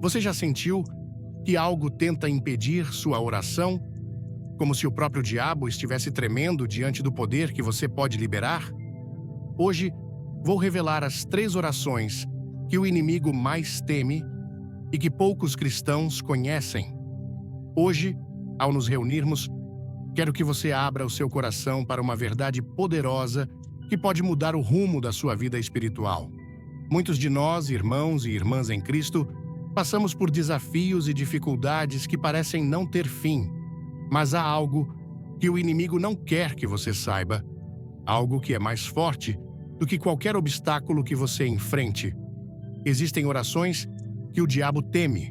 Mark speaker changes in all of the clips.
Speaker 1: Você já sentiu que algo tenta impedir sua oração, como se o próprio diabo estivesse tremendo diante do poder que você pode liberar? Hoje, vou revelar as 3 orações que o inimigo mais teme e que poucos cristãos conhecem. Hoje, ao nos reunirmos, quero que você abra o seu coração para uma verdade poderosa que pode mudar o rumo da sua vida espiritual. Muitos de nós, irmãos e irmãs em Cristo, passamos por desafios e dificuldades que parecem não ter fim, mas há algo que o inimigo não quer que você saiba, algo que é mais forte do que qualquer obstáculo que você enfrente. Existem orações que o diabo teme,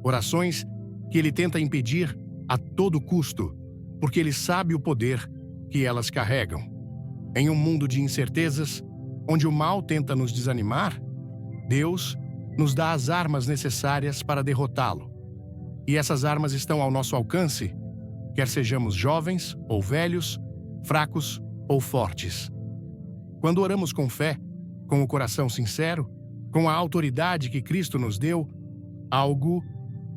Speaker 1: orações que ele tenta impedir a todo custo, porque ele sabe o poder que elas carregam. Em um mundo de incertezas, onde o mal tenta nos desanimar, Deus nos dá as armas necessárias para derrotá-lo. E essas armas estão ao nosso alcance, quer sejamos jovens ou velhos, fracos ou fortes. Quando oramos com fé, com o coração sincero, com a autoridade que Cristo nos deu, algo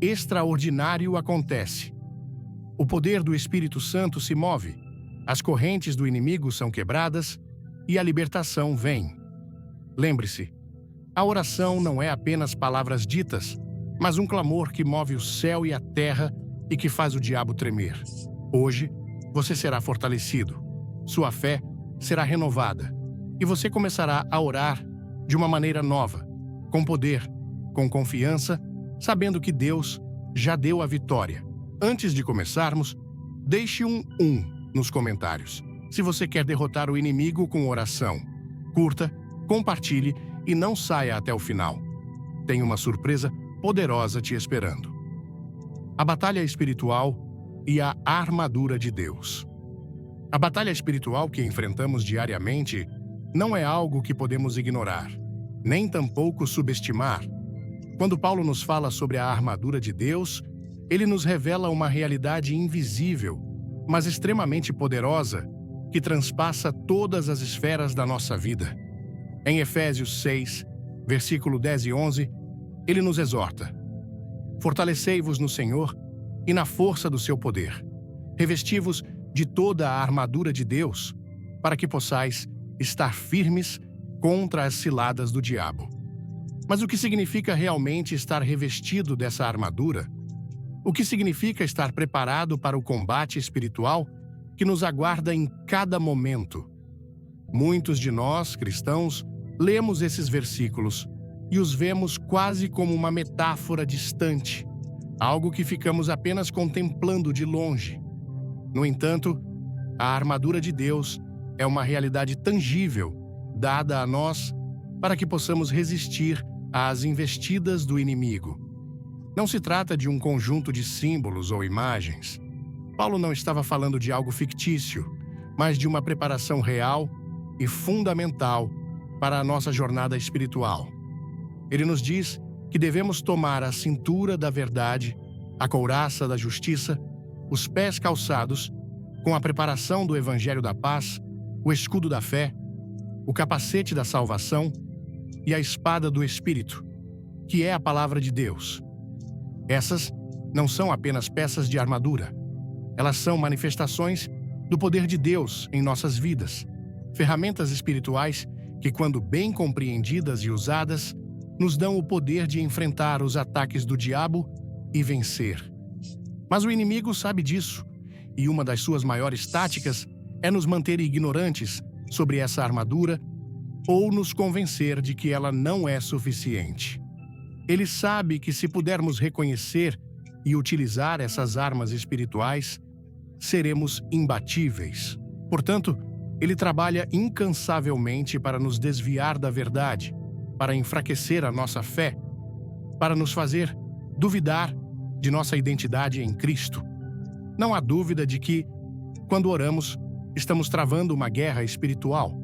Speaker 1: extraordinário acontece. O poder do Espírito Santo se move, as correntes do inimigo são quebradas e a libertação vem. Lembre-se, a oração não é apenas palavras ditas, mas um clamor que move o céu e a terra e que faz o diabo tremer. Hoje, você será fortalecido, sua fé será renovada e você começará a orar de uma maneira nova, com poder, com confiança, sabendo que Deus já deu a vitória. Antes de começarmos, deixe um nos comentários, se você quer derrotar o inimigo com oração. Curta, compartilhe e não saia até o final. Tem uma surpresa poderosa te esperando. A batalha espiritual e a armadura de Deus. A batalha espiritual que enfrentamos diariamente não é algo que podemos ignorar, nem tampouco subestimar. Quando Paulo nos fala sobre a armadura de Deus, ele nos revela uma realidade invisível, mas extremamente poderosa, que transpassa todas as esferas da nossa vida. Em Efésios 6, versículo 10 e 11, ele nos exorta: fortalecei-vos no Senhor e na força do seu poder. Revesti-vos de toda a armadura de Deus, para que possais estar firmes contra as ciladas do diabo. Mas o que significa realmente estar revestido dessa armadura? O que significa estar preparado para o combate espiritual que nos aguarda em cada momento? Muitos de nós, cristãos, lemos esses versículos e os vemos quase como uma metáfora distante, algo que ficamos apenas contemplando de longe. No entanto, a armadura de Deus é uma realidade tangível, dada a nós para que possamos resistir às investidas do inimigo. Não se trata de um conjunto de símbolos ou imagens. Paulo não estava falando de algo fictício, mas de uma preparação real e fundamental para a nossa jornada espiritual. Ele nos diz que devemos tomar a cintura da verdade, a couraça da justiça, os pés calçados, com a preparação do Evangelho da Paz, o escudo da fé, o capacete da salvação e a espada do Espírito, que é a palavra de Deus. Essas não são apenas peças de armadura. Elas são manifestações do poder de Deus em nossas vidas, ferramentas espirituais que, quando bem compreendidas e usadas, nos dão o poder de enfrentar os ataques do diabo e vencer. Mas o inimigo sabe disso, e uma das suas maiores táticas é nos manter ignorantes sobre essa armadura ou nos convencer de que ela não é suficiente. Ele sabe que se pudermos reconhecer e utilizar essas armas espirituais, seremos imbatíveis. Portanto, ele trabalha incansavelmente para nos desviar da verdade, para enfraquecer a nossa fé, para nos fazer duvidar de nossa identidade em Cristo. Não há dúvida de que, quando oramos, estamos travando uma guerra espiritual.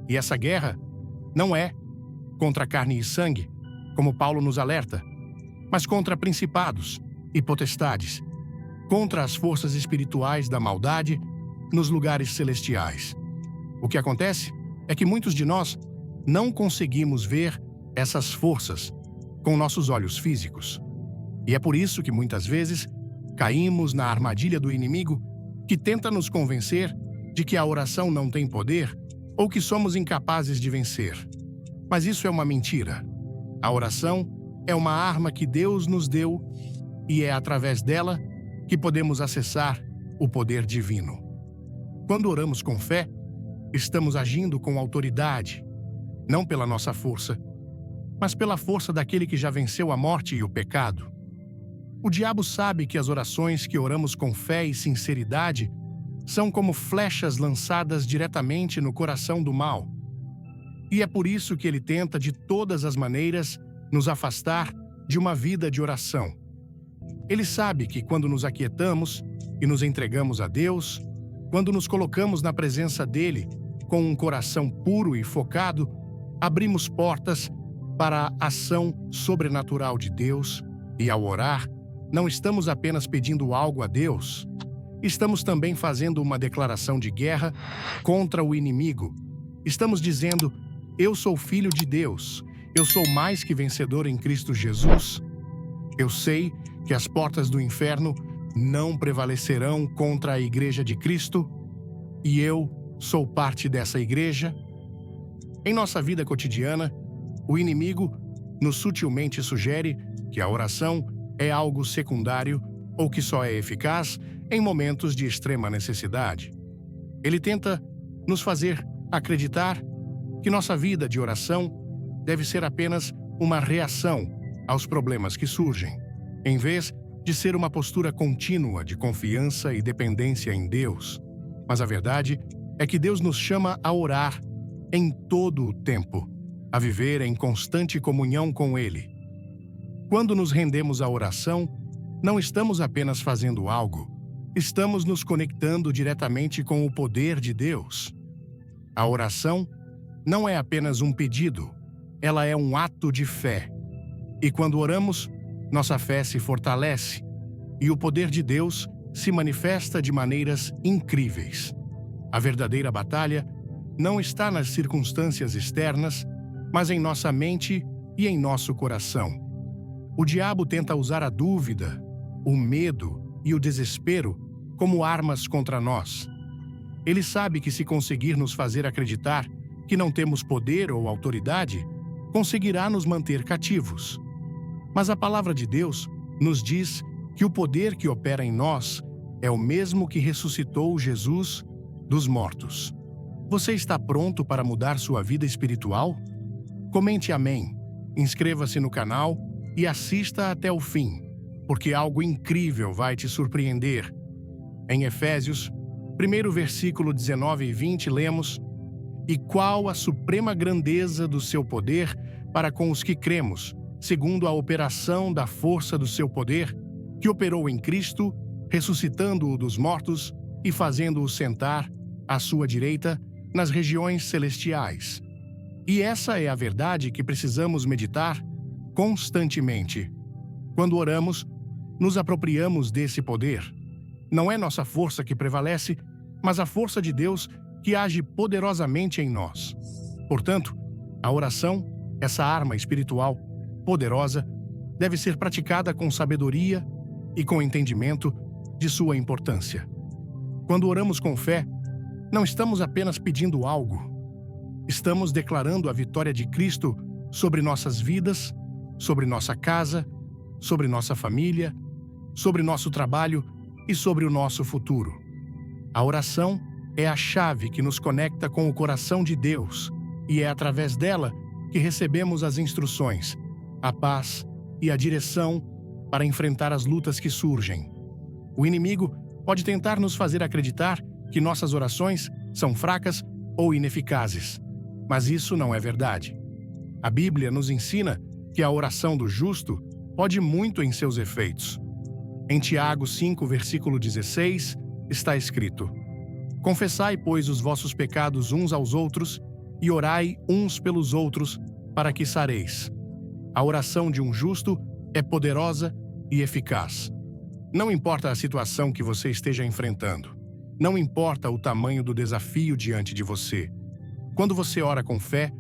Speaker 1: E essa guerra não é contra carne e sangue, como Paulo nos alerta, mas contra principados e potestades, contra as forças espirituais da maldade nos lugares celestiais. O que acontece é que muitos de nós não conseguimos ver essas forças com nossos olhos físicos. E é por isso que muitas vezes caímos na armadilha do inimigo que tenta nos convencer de que a oração não tem poder ou que somos incapazes de vencer. Mas isso é uma mentira. A oração é uma arma que Deus nos deu e é através dela que podemos acessar o poder divino. Quando oramos com fé, estamos agindo com autoridade, não pela nossa força, mas pela força daquele que já venceu a morte e o pecado. O diabo sabe que as orações que oramos com fé e sinceridade são como flechas lançadas diretamente no coração do mal. E é por isso que ele tenta de todas as maneiras nos afastar de uma vida de oração. Ele sabe que quando nos aquietamos e nos entregamos a Deus, quando nos colocamos na presença dele com um coração puro e focado, abrimos portas para a ação sobrenatural de Deus e, ao orar, não estamos apenas pedindo algo a Deus, estamos também fazendo uma declaração de guerra contra o inimigo. Estamos dizendo: eu sou filho de Deus, eu sou mais que vencedor em Cristo Jesus. Eu sei que as portas do inferno não prevalecerão contra a Igreja de Cristo e eu sou parte dessa igreja. Em nossa vida cotidiana, o inimigo nos sutilmente sugere que a oração é algo secundário ou que só é eficaz em momentos de extrema necessidade. Ele tenta nos fazer acreditar que nossa vida de oração deve ser apenas uma reação aos problemas que surgem, em vez de ser uma postura contínua de confiança e dependência em Deus. Mas a verdade é que Deus nos chama a orar em todo o tempo, a viver em constante comunhão com Ele. Quando nos rendemos à oração, não estamos apenas fazendo algo, estamos nos conectando diretamente com o poder de Deus. A oração não é apenas um pedido, ela é um ato de fé. E quando oramos, nossa fé se fortalece e o poder de Deus se manifesta de maneiras incríveis. A verdadeira batalha não está nas circunstâncias externas, mas em nossa mente e em nosso coração. O diabo tenta usar a dúvida, o medo e o desespero como armas contra nós. Ele sabe que se conseguir nos fazer acreditar que não temos poder ou autoridade, conseguirá nos manter cativos. Mas a palavra de Deus nos diz que o poder que opera em nós é o mesmo que ressuscitou Jesus dos mortos. Você está pronto para mudar sua vida espiritual? Comente amém, inscreva-se no canal e assista até o fim, porque algo incrível vai te surpreender. Em Efésios, 1 versículo 19 e 20, lemos: "E qual a suprema grandeza do seu poder para com os que cremos, segundo a operação da força do seu poder, que operou em Cristo, ressuscitando-o dos mortos e fazendo-o sentar à sua direita nas regiões celestiais." E essa é a verdade que precisamos meditar constantemente. Quando oramos, nos apropriamos desse poder. Não é nossa força que prevalece, mas a força de Deus que age poderosamente em nós. Portanto, a oração, essa arma espiritual poderosa, deve ser praticada com sabedoria e com entendimento de sua importância. Quando oramos com fé, não estamos apenas pedindo algo. Estamos declarando a vitória de Cristo sobre nossas vidas, sobre nossa casa, sobre nossa família, sobre nosso trabalho e sobre o nosso futuro. A oração é a chave que nos conecta com o coração de Deus e é através dela que recebemos as instruções, a paz e a direção para enfrentar as lutas que surgem. O inimigo pode tentar nos fazer acreditar que nossas orações são fracas ou ineficazes, mas isso não é verdade. A Bíblia nos ensina que a oração do justo pode muito em seus efeitos. Em Tiago 5, versículo 16, está escrito: "Confessai, pois, os vossos pecados uns aos outros e orai uns pelos outros, para que sareis." A oração de um justo é poderosa e eficaz. Não importa a situação que você esteja enfrentando. Não importa o tamanho do desafio diante de você. Quando você ora com fé,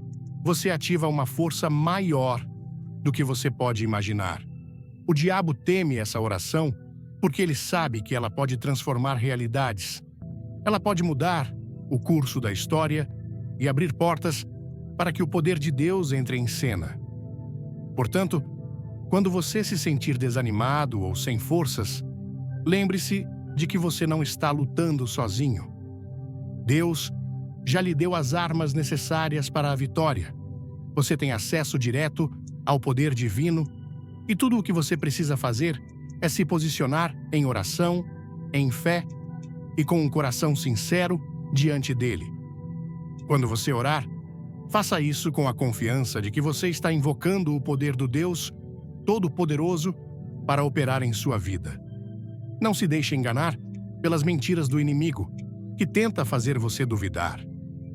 Speaker 1: você ativa uma força maior do que você pode imaginar. O diabo teme essa oração porque ele sabe que ela pode transformar realidades. Ela pode mudar o curso da história e abrir portas para que o poder de Deus entre em cena. Portanto, quando você se sentir desanimado ou sem forças, lembre-se de que você não está lutando sozinho. Deus já lhe deu as armas necessárias para a vitória. Você tem acesso direto ao poder divino e tudo o que você precisa fazer é se posicionar em oração, em fé e com um coração sincero diante dele. Quando você orar, faça isso com a confiança de que você está invocando o poder do Deus Todo-Poderoso para operar em sua vida. Não se deixe enganar pelas mentiras do inimigo, que tenta fazer você duvidar.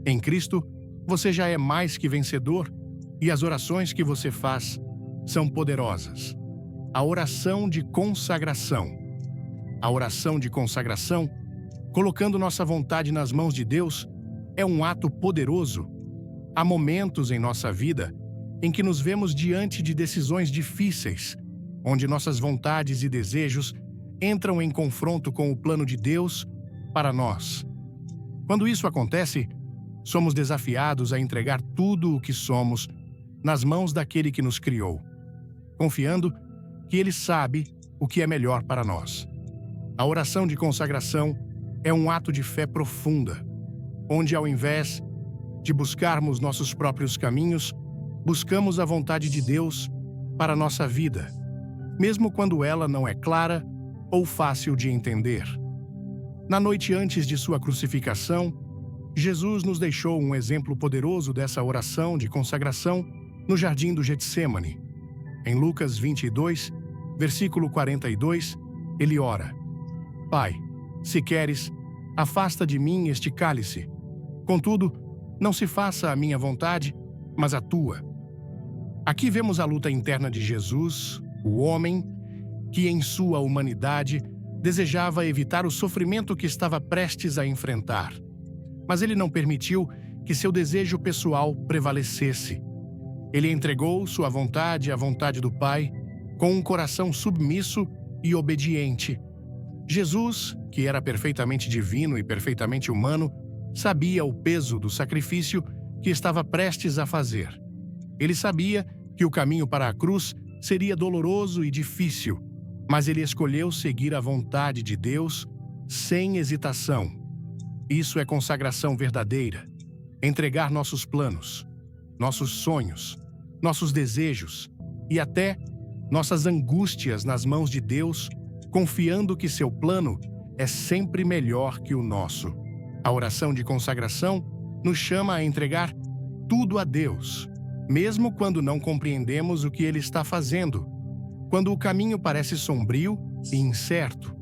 Speaker 1: Em Cristo, você já é mais que vencedor e as orações que você faz são poderosas. A oração de consagração. A oração de consagração, colocando nossa vontade nas mãos de Deus, é um ato poderoso. Há momentos em nossa vida em que nos vemos diante de decisões difíceis, onde nossas vontades e desejos entram em confronto com o plano de Deus para nós. Quando isso acontece, somos desafiados a entregar tudo o que somos nas mãos daquele que nos criou, confiando que Ele sabe o que é melhor para nós. A oração de consagração é um ato de fé profunda, onde ao invés de buscarmos nossos próprios caminhos, buscamos a vontade de Deus para a nossa vida, mesmo quando ela não é clara ou fácil de entender. Na noite antes de sua crucificação, Jesus nos deixou um exemplo poderoso dessa oração de consagração no jardim do Getsêmani. Em Lucas 22, versículo 42, ele ora: Pai, se queres, afasta de mim este cálice. Contudo, não se faça a minha vontade, mas a tua. Aqui vemos a luta interna de Jesus, o homem, que em sua humanidade desejava evitar o sofrimento que estava prestes a enfrentar. Mas ele não permitiu que seu desejo pessoal prevalecesse. Ele entregou sua vontade à vontade do Pai, com um coração submisso e obediente. Jesus, que era perfeitamente divino e perfeitamente humano, sabia o peso do sacrifício que estava prestes a fazer. Ele sabia que o caminho para a cruz seria doloroso e difícil, mas ele escolheu seguir a vontade de Deus sem hesitação. Isso é consagração verdadeira. Entregar nossos planos, nossos sonhos, nossos desejos e até nossas angústias nas mãos de Deus, confiando que seu plano é sempre melhor que o nosso. A oração de consagração nos chama a entregar tudo a Deus, mesmo quando não compreendemos o que Ele está fazendo, quando o caminho parece sombrio e incerto.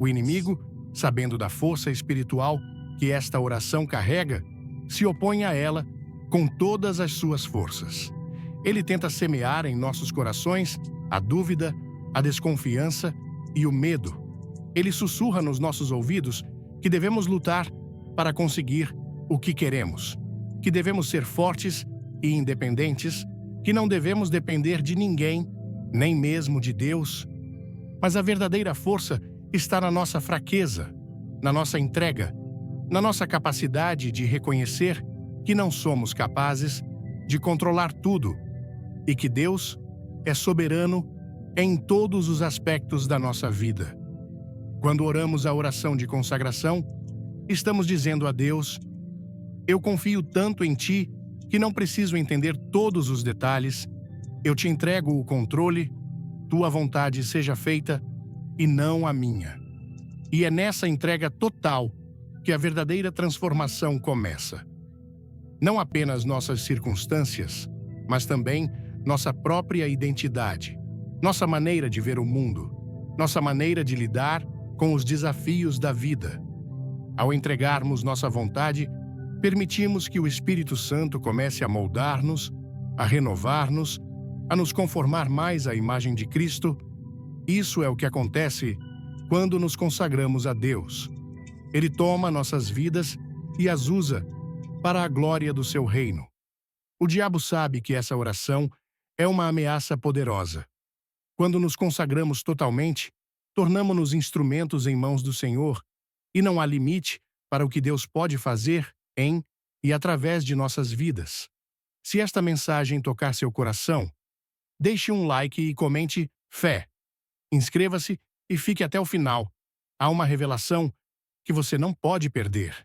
Speaker 1: O inimigo, sabendo da força espiritual que esta oração carrega, se opõe a ela com todas as suas forças. Ele tenta semear em nossos corações a dúvida, a desconfiança e o medo. Ele sussurra nos nossos ouvidos que devemos lutar para conseguir o que queremos, que devemos ser fortes e independentes, que não devemos depender de ninguém, nem mesmo de Deus. Mas a verdadeira força está na nossa fraqueza, na nossa entrega, na nossa capacidade de reconhecer que não somos capazes de controlar tudo e que Deus é soberano em todos os aspectos da nossa vida. Quando oramos a oração de consagração, estamos dizendo a Deus: eu confio tanto em Ti que não preciso entender todos os detalhes, eu te entrego o controle, Tua vontade seja feita e não a minha. E é nessa entrega total que a verdadeira transformação começa. Não apenas nossas circunstâncias, mas também nossa própria identidade, nossa maneira de ver o mundo, nossa maneira de lidar com os desafios da vida. Ao entregarmos nossa vontade, permitimos que o Espírito Santo comece a moldar-nos, a renovar-nos, a nos conformar mais à imagem de Cristo. Isso é o que acontece quando nos consagramos a Deus. Ele toma nossas vidas e as usa para a glória do seu reino. O diabo sabe que essa oração é uma ameaça poderosa. Quando nos consagramos totalmente, tornamo-nos instrumentos em mãos do Senhor, e não há limite para o que Deus pode fazer em e através de nossas vidas. Se esta mensagem tocar seu coração, deixe um like e comente fé. Inscreva-se e fique até o final. Há uma revelação que você não pode perder.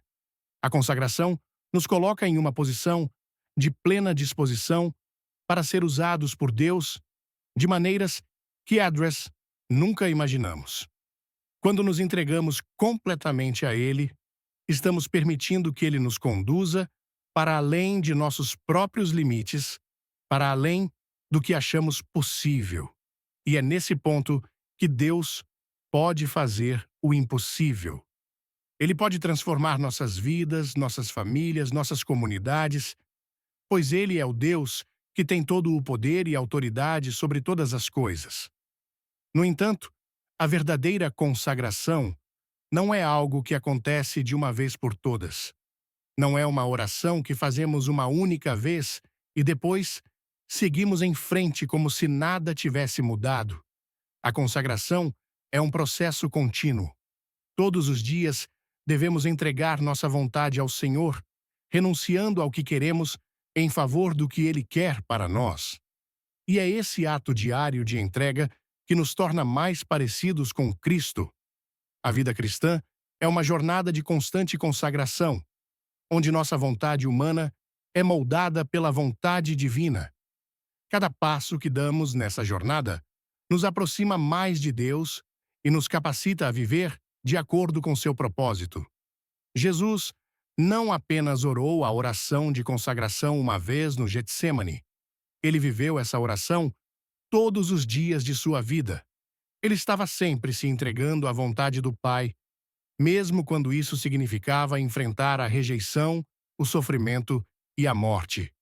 Speaker 1: A consagração nos coloca em uma posição de plena disposição para ser usados por Deus de maneiras que nunca imaginamos. Quando nos entregamos completamente a Ele, estamos permitindo que Ele nos conduza para além de nossos próprios limites, para além do que achamos possível. E é nesse ponto que Deus pode fazer o impossível. Ele pode transformar nossas vidas, nossas famílias, nossas comunidades, pois Ele é o Deus que tem todo o poder e autoridade sobre todas as coisas. No entanto, a verdadeira consagração não é algo que acontece de uma vez por todas. Não é uma oração que fazemos uma única vez e depois seguimos em frente como se nada tivesse mudado. A consagração é um processo contínuo. Todos os dias devemos entregar nossa vontade ao Senhor, renunciando ao que queremos em favor do que Ele quer para nós. E é esse ato diário de entrega que nos torna mais parecidos com Cristo. A vida cristã é uma jornada de constante consagração, onde nossa vontade humana é moldada pela vontade divina. Cada passo que damos nessa jornada nos aproxima mais de Deus e nos capacita a viver de acordo com seu propósito. Jesus não apenas orou a oração de consagração uma vez no Getsêmani. Ele viveu essa oração todos os dias de sua vida. Ele estava sempre se entregando à vontade do Pai, mesmo quando isso significava enfrentar a rejeição, o sofrimento e a morte.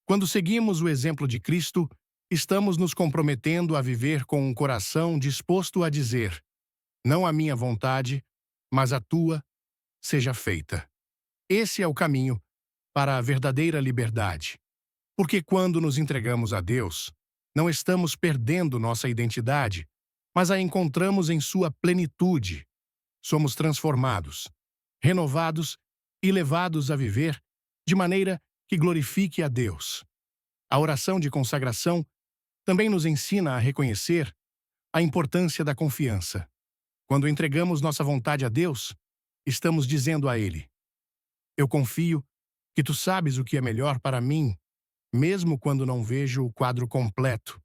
Speaker 1: Quando seguimos o exemplo de Cristo, estamos nos comprometendo a viver com um coração disposto a dizer: não a minha vontade, mas a tua, seja feita. Esse é o caminho para a verdadeira liberdade. Porque quando nos entregamos a Deus, não estamos perdendo nossa identidade, mas a encontramos em sua plenitude. Somos transformados, renovados e levados a viver de maneira que glorifique a Deus. A oração de consagração também nos ensina a reconhecer a importância da confiança. Quando entregamos nossa vontade a Deus, estamos dizendo a Ele: eu confio que Tu sabes o que é melhor para mim, mesmo quando não vejo o quadro completo.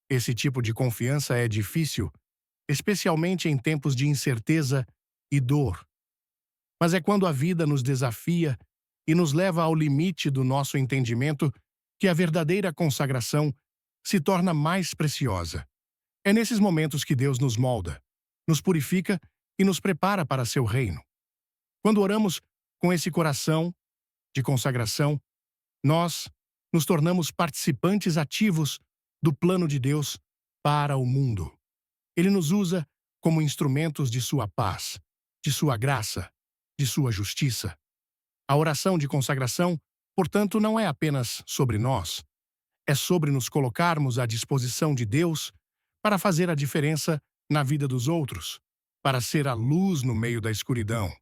Speaker 1: Esse tipo de confiança é difícil, especialmente em tempos de incerteza e dor. Mas é quando a vida nos desafia e nos leva ao limite do nosso entendimento que a verdadeira consagração se torna mais preciosa. É nesses momentos que Deus nos molda, nos purifica e nos prepara para seu reino. Quando oramos com esse coração de consagração, nós nos tornamos participantes ativos do plano de Deus para o mundo. Ele nos usa como instrumentos de sua paz, de sua graça, de sua justiça. A oração de consagração, portanto, não é apenas sobre nós. É sobre nos colocarmos à disposição de Deus para fazer a diferença na vida dos outros, para ser a luz no meio da escuridão,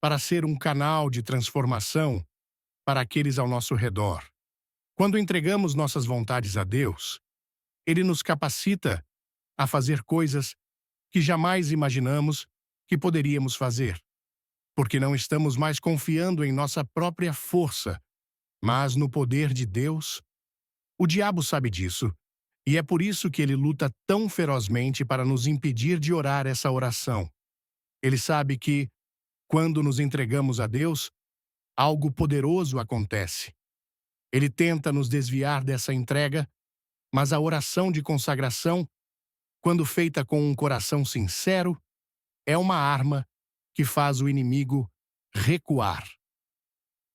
Speaker 1: para ser um canal de transformação para aqueles ao nosso redor. Quando entregamos nossas vontades a Deus, Ele nos capacita a fazer coisas que jamais imaginamos que poderíamos fazer, porque não estamos mais confiando em nossa própria força, mas no poder de Deus. O diabo sabe disso, e é por isso que ele luta tão ferozmente para nos impedir de orar essa oração. Ele sabe que, quando nos entregamos a Deus, algo poderoso acontece. Ele tenta nos desviar dessa entrega, mas a oração de consagração, quando feita com um coração sincero, é uma arma que faz o inimigo recuar.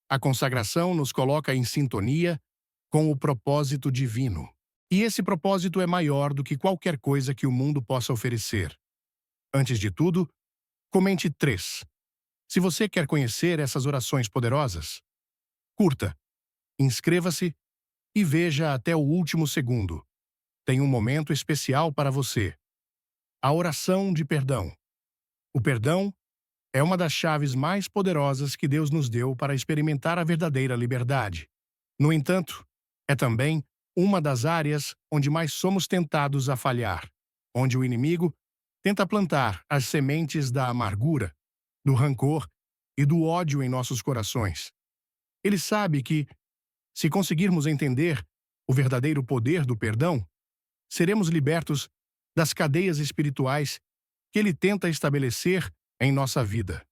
Speaker 1: A consagração nos coloca em sintonia com o propósito divino. E esse propósito é maior do que qualquer coisa que o mundo possa oferecer. Antes de tudo, comente 3. Se você quer conhecer essas orações poderosas, curta, inscreva-se e veja até o último segundo. tem um momento especial para você: a oração de perdão. O perdão é uma das chaves mais poderosas que Deus nos deu para experimentar a verdadeira liberdade. No entanto, é também uma das áreas onde mais somos tentados a falhar, onde o inimigo tenta plantar as sementes da amargura, do rancor e do ódio em nossos corações. Ele sabe que, se conseguirmos entender o verdadeiro poder do perdão, seremos libertos das cadeias espirituais que ele tenta estabelecer em nossa vida.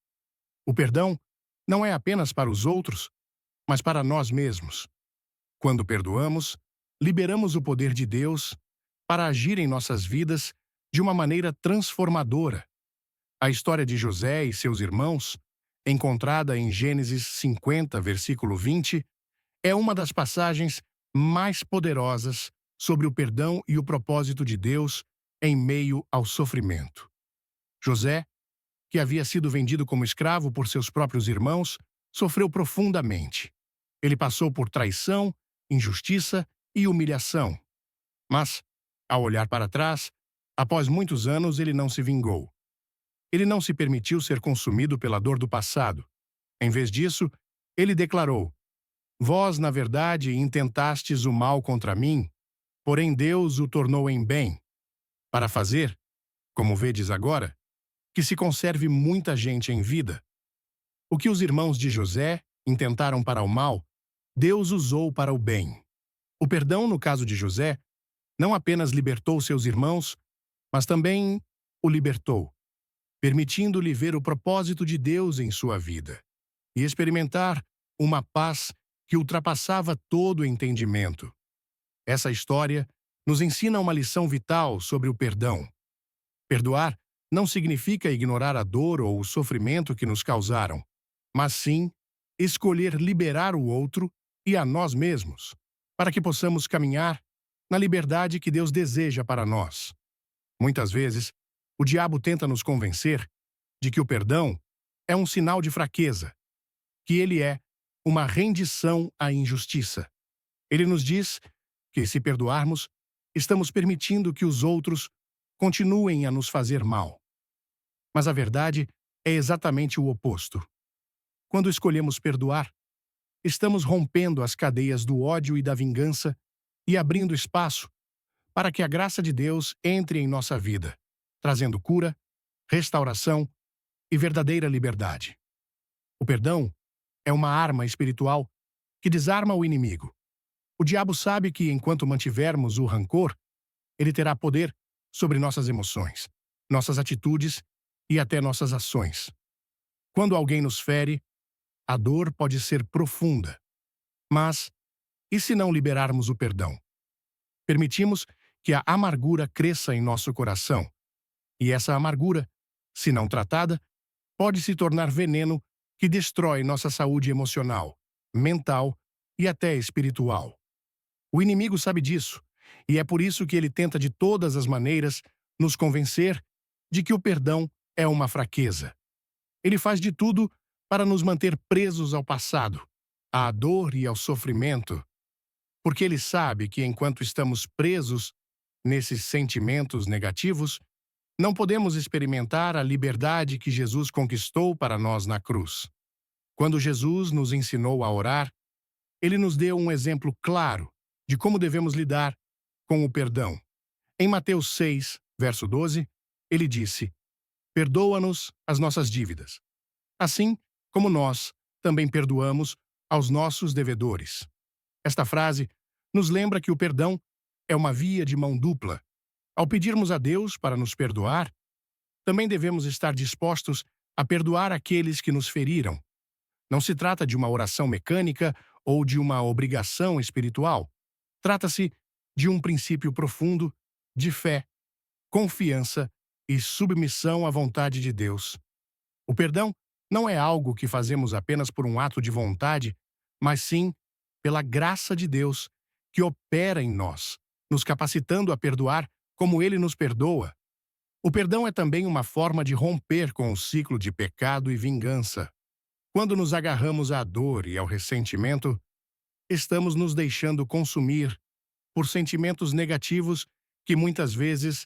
Speaker 1: O perdão não é apenas para os outros, mas para nós mesmos. Quando perdoamos, liberamos o poder de Deus para agir em nossas vidas de uma maneira transformadora. A história de José e seus irmãos, encontrada em Gênesis 50, versículo 20, é uma das passagens mais poderosas sobre o perdão e o propósito de Deus em meio ao sofrimento. José, que havia sido vendido como escravo por seus próprios irmãos, sofreu profundamente. Ele passou por traição, injustiça e humilhação. Mas, ao olhar para trás, após muitos anos ele não se vingou. Ele não se permitiu ser consumido pela dor do passado. Em vez disso, ele declarou: "Vós, na verdade, intentastes o mal contra mim, porém Deus o tornou em bem, para fazer, como vedes agora, que se conserve muita gente em vida. O que os irmãos de José intentaram para o mal, Deus usou para o bem." O perdão, no caso de José, não apenas libertou seus irmãos, mas também o libertou, permitindo-lhe ver o propósito de Deus em sua vida e experimentar uma paz que ultrapassava todo o entendimento. Essa história nos ensina uma lição vital sobre o perdão. Perdoar não significa ignorar a dor ou o sofrimento que nos causaram, mas sim escolher liberar o outro e a nós mesmos, para que possamos caminhar na liberdade que Deus deseja para nós. Muitas vezes, o diabo tenta nos convencer de que o perdão é um sinal de fraqueza, que ele é uma rendição à injustiça. Ele nos diz que, se perdoarmos, estamos permitindo que os outros continuem a nos fazer mal. Mas a verdade é exatamente o oposto. Quando escolhemos perdoar, estamos rompendo as cadeias do ódio e da vingança e abrindo espaço para que a graça de Deus entre em nossa vida, trazendo cura, restauração e verdadeira liberdade. O perdão é uma arma espiritual que desarma o inimigo. O diabo sabe que, enquanto mantivermos o rancor, ele terá poder sobre nossas emoções, nossas atitudes e até nossas ações. Quando alguém nos fere, a dor pode ser profunda. Mas, e se não liberarmos o perdão? Permitimos que a amargura cresça em nosso coração. E essa amargura, se não tratada, pode se tornar veneno que destrói nossa saúde emocional, mental e até espiritual. O inimigo sabe disso, e é por isso que ele tenta de todas as maneiras nos convencer de que o perdão é uma fraqueza. Ele faz de tudo para nos manter presos ao passado, à dor e ao sofrimento, porque ele sabe que enquanto estamos presos nesses sentimentos negativos, não podemos experimentar a liberdade que Jesus conquistou para nós na cruz. Quando Jesus nos ensinou a orar, ele nos deu um exemplo claro de como devemos lidar com o perdão. Em Mateus 6, verso 12, ele disse: "Perdoa-nos as nossas dívidas, assim como nós também perdoamos aos nossos devedores." Esta frase nos lembra que o perdão é uma via de mão dupla. Ao pedirmos a Deus para nos perdoar, também devemos estar dispostos a perdoar aqueles que nos feriram. Não se trata de uma oração mecânica ou de uma obrigação espiritual. Trata-se de um princípio profundo de fé, confiança e submissão à vontade de Deus. O perdão não é algo que fazemos apenas por um ato de vontade, mas sim pela graça de Deus que opera em nós, nos capacitando a perdoar como Ele nos perdoa. O perdão é também uma forma de romper com o ciclo de pecado e vingança. Quando nos agarramos à dor e ao ressentimento, estamos nos deixando consumir por sentimentos negativos que muitas vezes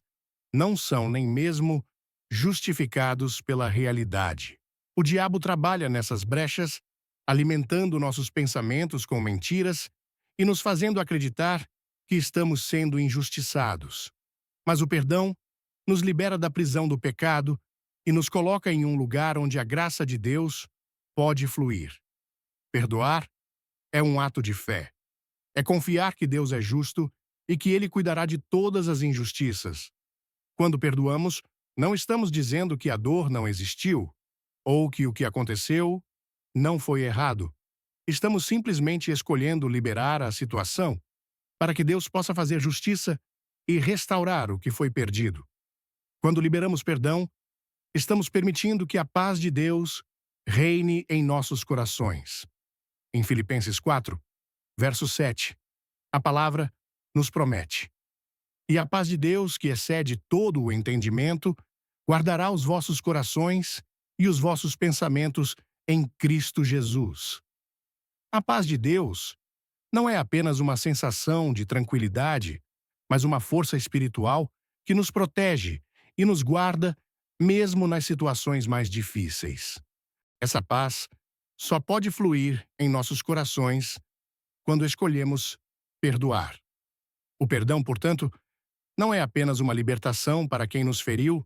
Speaker 1: não são nem mesmo justificados pela realidade. O diabo trabalha nessas brechas, alimentando nossos pensamentos com mentiras e nos fazendo acreditar que estamos sendo injustiçados. Mas o perdão nos libera da prisão do pecado e nos coloca em um lugar onde a graça de Deus pode fluir. Perdoar é um ato de fé. É confiar que Deus é justo e que Ele cuidará de todas as injustiças. Quando perdoamos, não estamos dizendo que a dor não existiu ou que o que aconteceu não foi errado. Estamos simplesmente escolhendo liberar a situação para que Deus possa fazer justiça e restaurar o que foi perdido. Quando liberamos perdão, estamos permitindo que a paz de Deus reine em nossos corações. Em Filipenses 4, verso 7, a palavra nos promete: "E a paz de Deus, que excede todo o entendimento, guardará os vossos corações e os vossos pensamentos em Cristo Jesus." A paz de Deus não é apenas uma sensação de tranquilidade, mas uma força espiritual que nos protege e nos guarda mesmo nas situações mais difíceis. Essa paz só pode fluir em nossos corações quando escolhemos perdoar. O perdão, portanto, não é apenas uma libertação para quem nos feriu,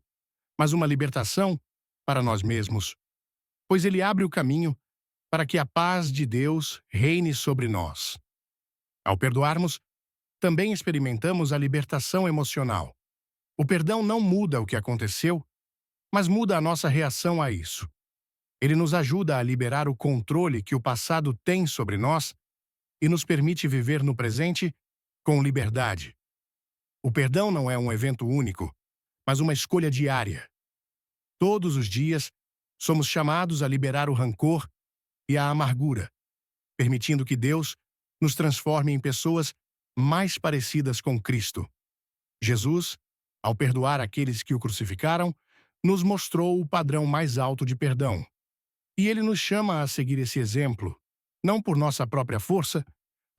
Speaker 1: mas uma libertação para nós mesmos, pois ele abre o caminho para que a paz de Deus reine sobre nós. Ao perdoarmos, também experimentamos a libertação emocional. O perdão não muda o que aconteceu, mas muda a nossa reação a isso. Ele nos ajuda a liberar o controle que o passado tem sobre nós e nos permite viver no presente com liberdade. O perdão não é um evento único, mas uma escolha diária. Todos os dias, somos chamados a liberar o rancor e a amargura, permitindo que Deus nos transforme em pessoas mais parecidas com Cristo. Jesus, ao perdoar aqueles que o crucificaram, nos mostrou o padrão mais alto de perdão. E ele nos chama a seguir esse exemplo, não por nossa própria força,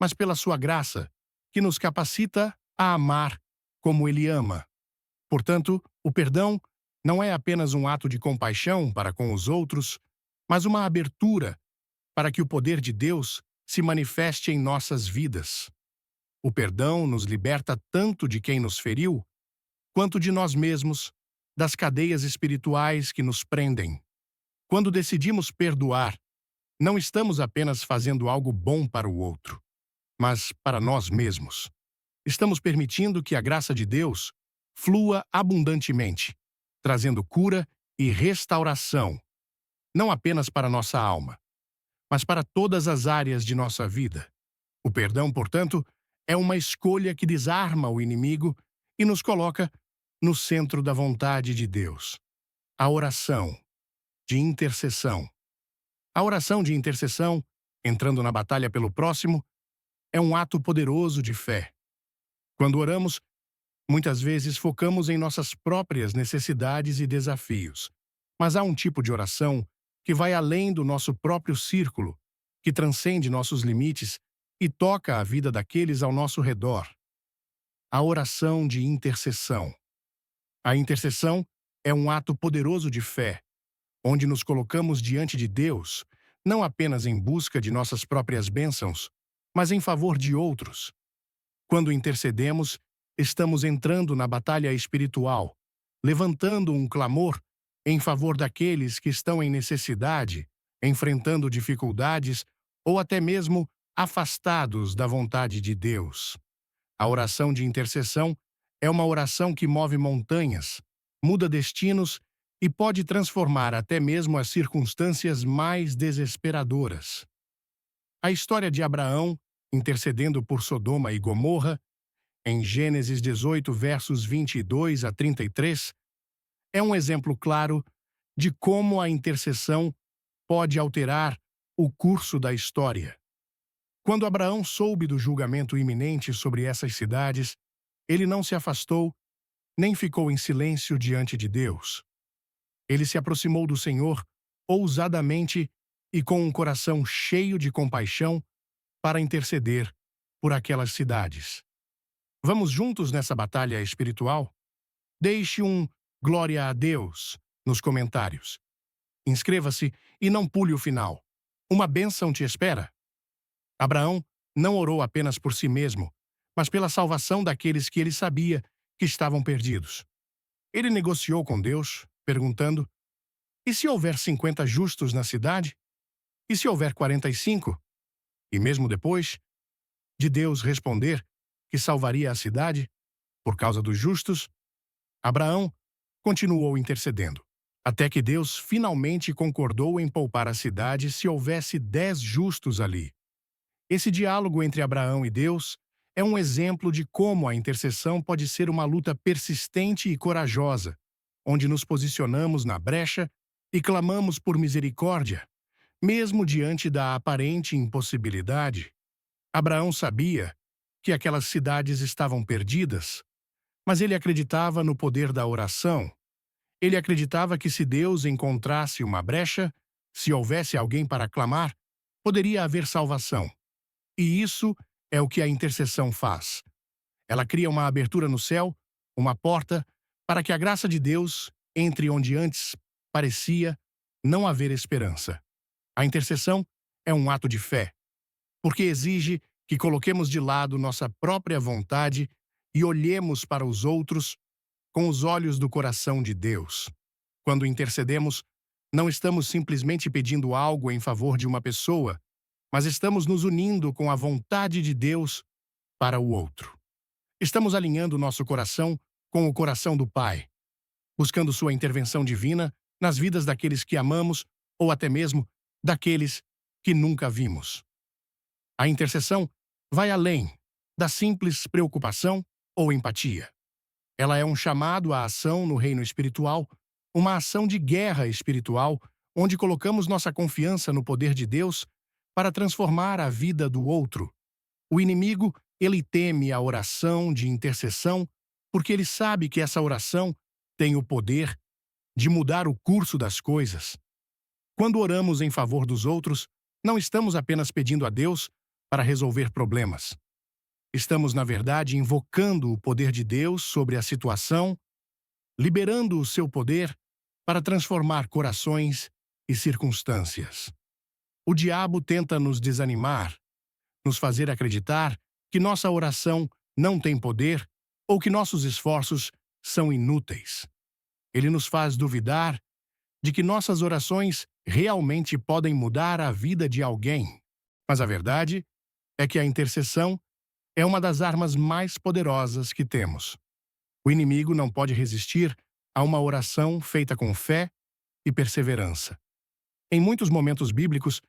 Speaker 1: mas pela sua graça, que nos capacita a amar como ele ama. Portanto, o perdão não é apenas um ato de compaixão para com os outros, mas uma abertura para que o poder de Deus se manifeste em nossas vidas. O perdão nos liberta tanto de quem nos feriu, quanto de nós mesmos, das cadeias espirituais que nos prendem. Quando decidimos perdoar, não estamos apenas fazendo algo bom para o outro, mas para nós mesmos. Estamos permitindo que a graça de Deus flua abundantemente, trazendo cura e restauração, não apenas para nossa alma, mas para todas as áreas de nossa vida. O perdão, portanto, é uma escolha que desarma o inimigo e nos coloca no centro da vontade de Deus. A oração de intercessão. A oração de intercessão, entrando na batalha pelo próximo, é um ato poderoso de fé. Quando oramos, muitas vezes focamos em nossas próprias necessidades e desafios, mas há um tipo de oração que vai além do nosso próprio círculo, que transcende nossos limites e toca a vida daqueles ao nosso redor. A oração de intercessão. A intercessão é um ato poderoso de fé, onde nos colocamos diante de Deus, não apenas em busca de nossas próprias bênçãos, mas em favor de outros. Quando intercedemos, estamos entrando na batalha espiritual, levantando um clamor em favor daqueles que estão em necessidade, enfrentando dificuldades ou até mesmo afastados da vontade de Deus. A oração de intercessão é uma oração que move montanhas, muda destinos e pode transformar até mesmo as circunstâncias mais desesperadoras. A história de Abraão, intercedendo por Sodoma e Gomorra, em Gênesis 18, versos 22 a 33, é um exemplo claro de como a intercessão pode alterar o curso da história. Quando Abraão soube do julgamento iminente sobre essas cidades, ele não se afastou, nem ficou em silêncio diante de Deus. Ele se aproximou do Senhor ousadamente e com um coração cheio de compaixão para interceder por aquelas cidades. Vamos juntos nessa batalha espiritual? Deixe um glória a Deus nos comentários. Inscreva-se e não pule o final. Uma bênção te espera. Abraão não orou apenas por si mesmo, mas pela salvação daqueles que ele sabia que estavam perdidos. Ele negociou com Deus, perguntando: e se houver 50 justos na cidade? E se houver 45? E mesmo depois de Deus responder que salvaria a cidade por causa dos justos, Abraão continuou intercedendo, até que Deus finalmente concordou em poupar a cidade se houvesse 10 justos ali. Esse diálogo entre Abraão e Deus é um exemplo de como a intercessão pode ser uma luta persistente e corajosa, onde nos posicionamos na brecha e clamamos por misericórdia, mesmo diante da aparente impossibilidade. Abraão sabia que aquelas cidades estavam perdidas, mas ele acreditava no poder da oração. Ele acreditava que se Deus encontrasse uma brecha, se houvesse alguém para clamar, poderia haver salvação. E isso é o que a intercessão faz. Ela cria uma abertura no céu, uma porta, para que a graça de Deus entre onde antes parecia não haver esperança. A intercessão é um ato de fé, porque exige que coloquemos de lado nossa própria vontade e olhemos para os outros com os olhos do coração de Deus. Quando intercedemos, não estamos simplesmente pedindo algo em favor de uma pessoa, mas estamos nos unindo com a vontade de Deus para o outro. Estamos alinhando nosso coração com o coração do Pai, buscando sua intervenção divina nas vidas daqueles que amamos ou até mesmo daqueles que nunca vimos. A intercessão vai além da simples preocupação ou empatia. Ela é um chamado à ação no reino espiritual, uma ação de guerra espiritual, onde colocamos nossa confiança no poder de Deus para transformar a vida do outro. O inimigo, ele teme a oração de intercessão, porque ele sabe que essa oração tem o poder de mudar o curso das coisas. Quando oramos em favor dos outros, não estamos apenas pedindo a Deus para resolver problemas. Estamos, na verdade, invocando o poder de Deus sobre a situação, liberando o seu poder para transformar corações e circunstâncias. O diabo tenta nos desanimar, nos fazer acreditar que nossa oração não tem poder ou que nossos esforços são inúteis. Ele nos faz duvidar de que nossas orações realmente podem mudar a vida de alguém. Mas a verdade é que a intercessão é uma das armas mais poderosas que temos. O inimigo não pode resistir a uma oração feita com fé e perseverança. Em muitos momentos bíblicos,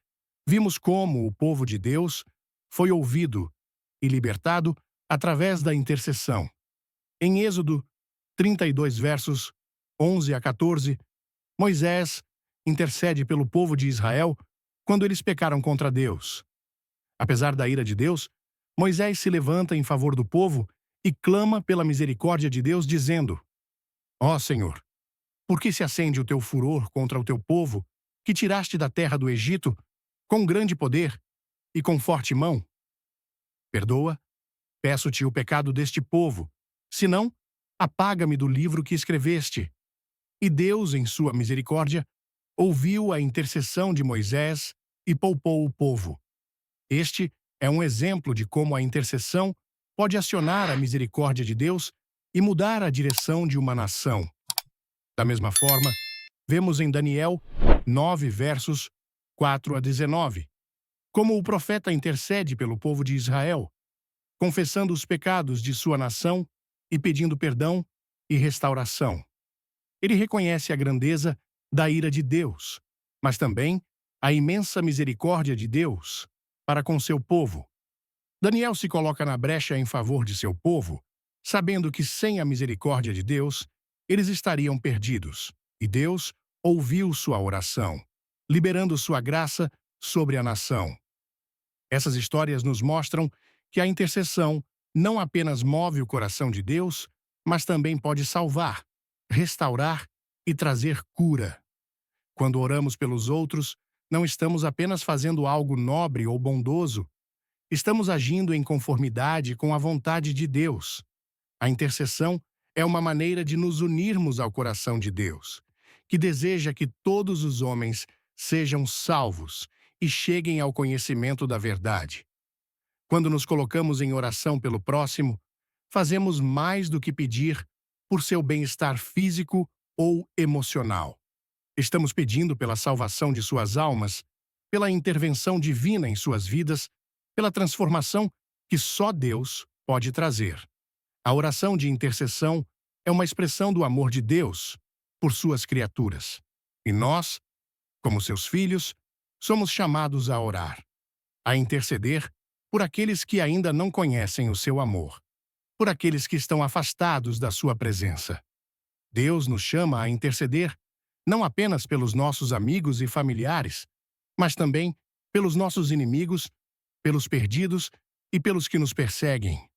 Speaker 1: vimos como o povo de Deus foi ouvido e libertado através da intercessão. Em Êxodo 32, versos 11 a 14, Moisés intercede pelo povo de Israel quando eles pecaram contra Deus. Apesar da ira de Deus, Moisés se levanta em favor do povo e clama pela misericórdia de Deus, dizendo: Ó Senhor, por que se acende o teu furor contra o teu povo, que tiraste da terra do Egito, com grande poder e com forte mão? Perdoa, peço-te o pecado deste povo, senão, apaga-me do livro que escreveste. E Deus, em sua misericórdia, ouviu a intercessão de Moisés e poupou o povo. Este é um exemplo de como a intercessão pode acionar a misericórdia de Deus e mudar a direção de uma nação. Da mesma forma, vemos em Daniel 9, versos 4 a 19, como o profeta intercede pelo povo de Israel, confessando os pecados de sua nação e pedindo perdão e restauração. Ele reconhece a grandeza da ira de Deus, mas também a imensa misericórdia de Deus para com seu povo. Daniel se coloca na brecha em favor de seu povo, sabendo que sem a misericórdia de Deus, eles estariam perdidos. E Deus ouviu sua oração, liberando sua graça sobre a nação. Essas histórias nos mostram que a intercessão não apenas move o coração de Deus, mas também pode salvar, restaurar e trazer cura. Quando oramos pelos outros, não estamos apenas fazendo algo nobre ou bondoso, estamos agindo em conformidade com a vontade de Deus. A intercessão é uma maneira de nos unirmos ao coração de Deus, que deseja que todos os homens sejam salvos e cheguem ao conhecimento da verdade. Quando nos colocamos em oração pelo próximo, fazemos mais do que pedir por seu bem-estar físico ou emocional. Estamos pedindo pela salvação de suas almas, pela intervenção divina em suas vidas, pela transformação que só Deus pode trazer. A oração de intercessão é uma expressão do amor de Deus por suas criaturas. E nós, como seus filhos, somos chamados a orar, a interceder por aqueles que ainda não conhecem o seu amor, por aqueles que estão afastados da sua presença. Deus nos chama a interceder não apenas pelos nossos amigos e familiares, mas também pelos nossos inimigos, pelos perdidos e pelos que nos perseguem.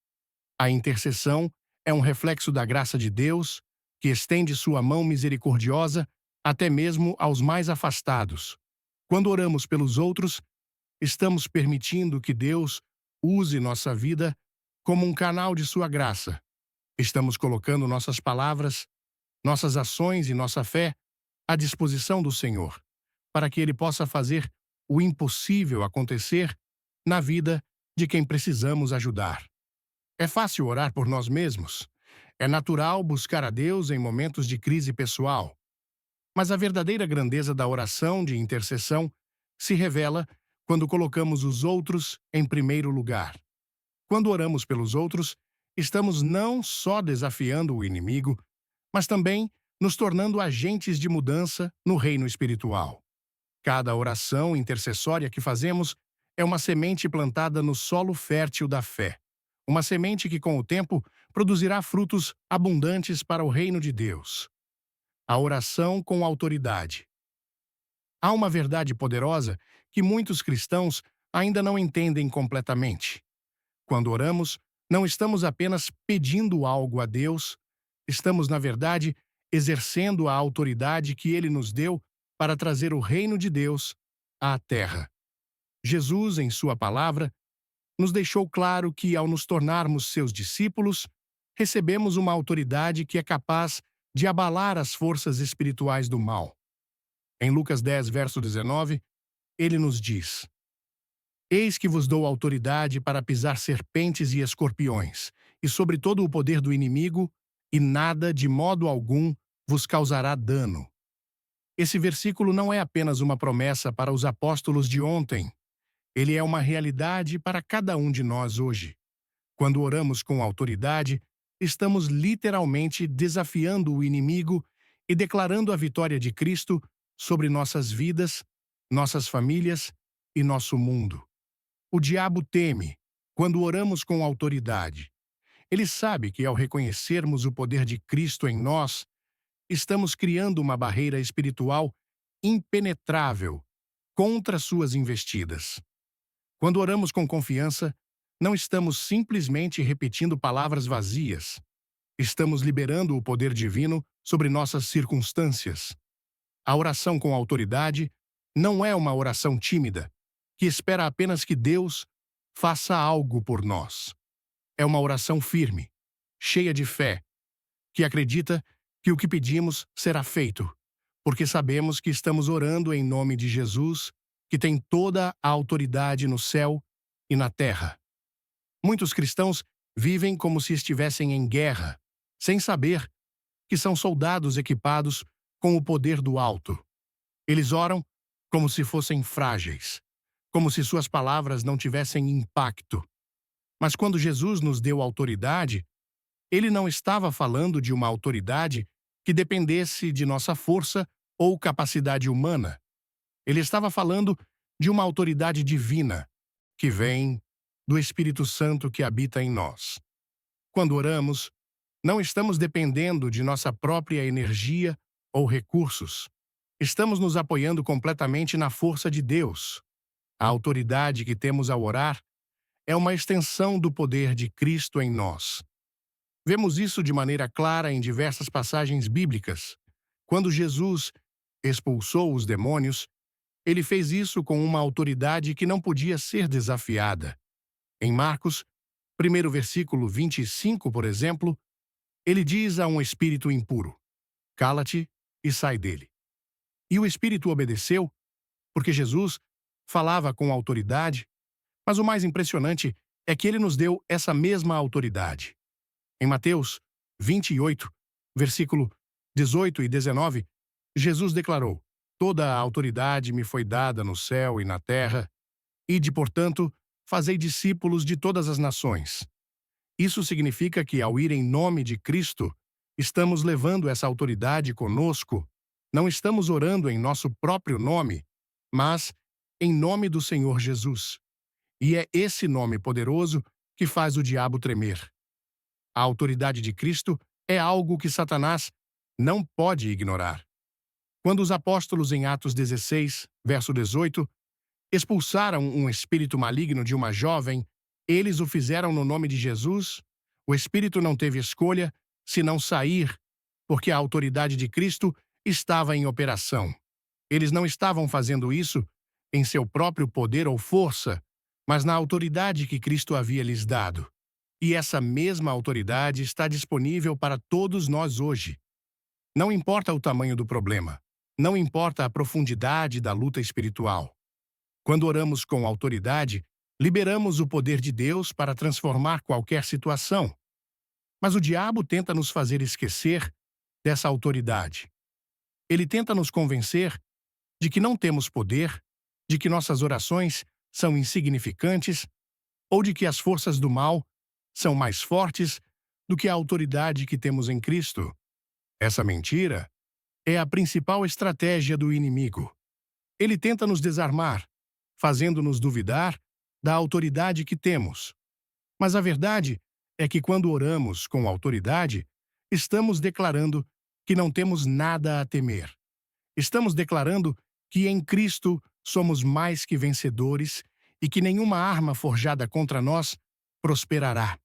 Speaker 1: A intercessão é um reflexo da graça de Deus, que estende sua mão misericordiosa até mesmo aos mais afastados. Quando oramos pelos outros, estamos permitindo que Deus use nossa vida como um canal de sua graça. Estamos colocando nossas palavras, nossas ações e nossa fé à disposição do Senhor, para que Ele possa fazer o impossível acontecer na vida de quem precisamos ajudar. É fácil orar por nós mesmos. É natural buscar a Deus em momentos de crise pessoal. Mas a verdadeira grandeza da oração de intercessão se revela quando colocamos os outros em primeiro lugar. Quando oramos pelos outros, estamos não só desafiando o inimigo, mas também nos tornando agentes de mudança no reino espiritual. Cada oração intercessória que fazemos é uma semente plantada no solo fértil da fé. Uma semente que, com o tempo, produzirá frutos abundantes para o reino de Deus. A oração com autoridade. Há uma verdade poderosa que muitos cristãos ainda não entendem completamente. Quando oramos, não estamos apenas pedindo algo a Deus, estamos, na verdade, exercendo a autoridade que Ele nos deu para trazer o reino de Deus à terra. Jesus, em sua palavra, nos deixou claro que, ao nos tornarmos seus discípulos, recebemos uma autoridade que é capaz de abalar as forças espirituais do mal. Em Lucas 10, verso 19, ele nos diz: Eis que vos dou autoridade para pisar serpentes e escorpiões, e sobre todo o poder do inimigo, e nada, de modo algum, vos causará dano. Esse versículo não é apenas uma promessa para os apóstolos de ontem. Ele é uma realidade para cada um de nós hoje. Quando oramos com autoridade, estamos literalmente desafiando o inimigo e declarando a vitória de Cristo sobre nossas vidas, nossas famílias e nosso mundo. O diabo teme quando oramos com autoridade. Ele sabe que, ao reconhecermos o poder de Cristo em nós, estamos criando uma barreira espiritual impenetrável contra suas investidas. Quando oramos com confiança, não estamos simplesmente repetindo palavras vazias. Estamos liberando o poder divino sobre nossas circunstâncias. A oração com autoridade não é uma oração tímida, que espera apenas que Deus faça algo por nós. É uma oração firme, cheia de fé, que acredita que o que pedimos será feito, porque sabemos que estamos orando em nome de Jesus, que tem toda a autoridade no céu e na terra. Muitos cristãos vivem como se estivessem em guerra, sem saber que são soldados equipados com o poder do alto. Eles oram como se fossem frágeis, como se suas palavras não tivessem impacto. Mas quando Jesus nos deu autoridade, Ele não estava falando de uma autoridade que dependesse de nossa força ou capacidade humana. Ele estava falando de uma autoridade divina, que vem do Espírito Santo que habita em nós. Quando oramos, não estamos dependendo de nossa própria energia ou recursos. Estamos nos apoiando completamente na força de Deus. A autoridade que temos ao orar é uma extensão do poder de Cristo em nós. Vemos isso de maneira clara em diversas passagens bíblicas. Quando Jesus expulsou os demônios, ele fez isso com uma autoridade que não podia ser desafiada. Em Marcos, 1 versículo 25, por exemplo, Ele diz a um espírito impuro: cala-te e sai dele. E o espírito obedeceu, porque Jesus falava com autoridade, mas o mais impressionante é que ele nos deu essa mesma autoridade. Em Mateus 28, versículo 18 e 19, Jesus declarou: toda a autoridade me foi dada no céu e na terra, ide, portanto, fazei discípulos de todas as nações. Isso significa que, ao ir em nome de Cristo, estamos levando essa autoridade conosco. Não estamos orando em nosso próprio nome, mas em nome do Senhor Jesus. E é esse nome poderoso que faz o diabo tremer. A autoridade de Cristo é algo que Satanás não pode ignorar. Quando os apóstolos, em Atos 16, verso 18, expulsaram um espírito maligno de uma jovem, eles o fizeram no nome de Jesus. O espírito não teve escolha senão sair, porque a autoridade de Cristo estava em operação. Eles não estavam fazendo isso em seu próprio poder ou força, mas na autoridade que Cristo havia lhes dado. E essa mesma autoridade está disponível para todos nós hoje. Não importa o tamanho do problema, não importa a profundidade da luta espiritual. Quando oramos com autoridade, liberamos o poder de Deus para transformar qualquer situação. Mas o diabo tenta nos fazer esquecer dessa autoridade. Ele tenta nos convencer de que não temos poder, de que nossas orações são insignificantes ou de que as forças do mal são mais fortes do que a autoridade que temos em Cristo. Essa mentira é a principal estratégia do inimigo. Ele tenta nos desarmar, fazendo-nos duvidar da autoridade que temos. Mas a verdade é que quando oramos com autoridade, estamos declarando que não temos nada a temer. Estamos declarando que em Cristo somos mais que vencedores e que nenhuma arma forjada contra nós prosperará.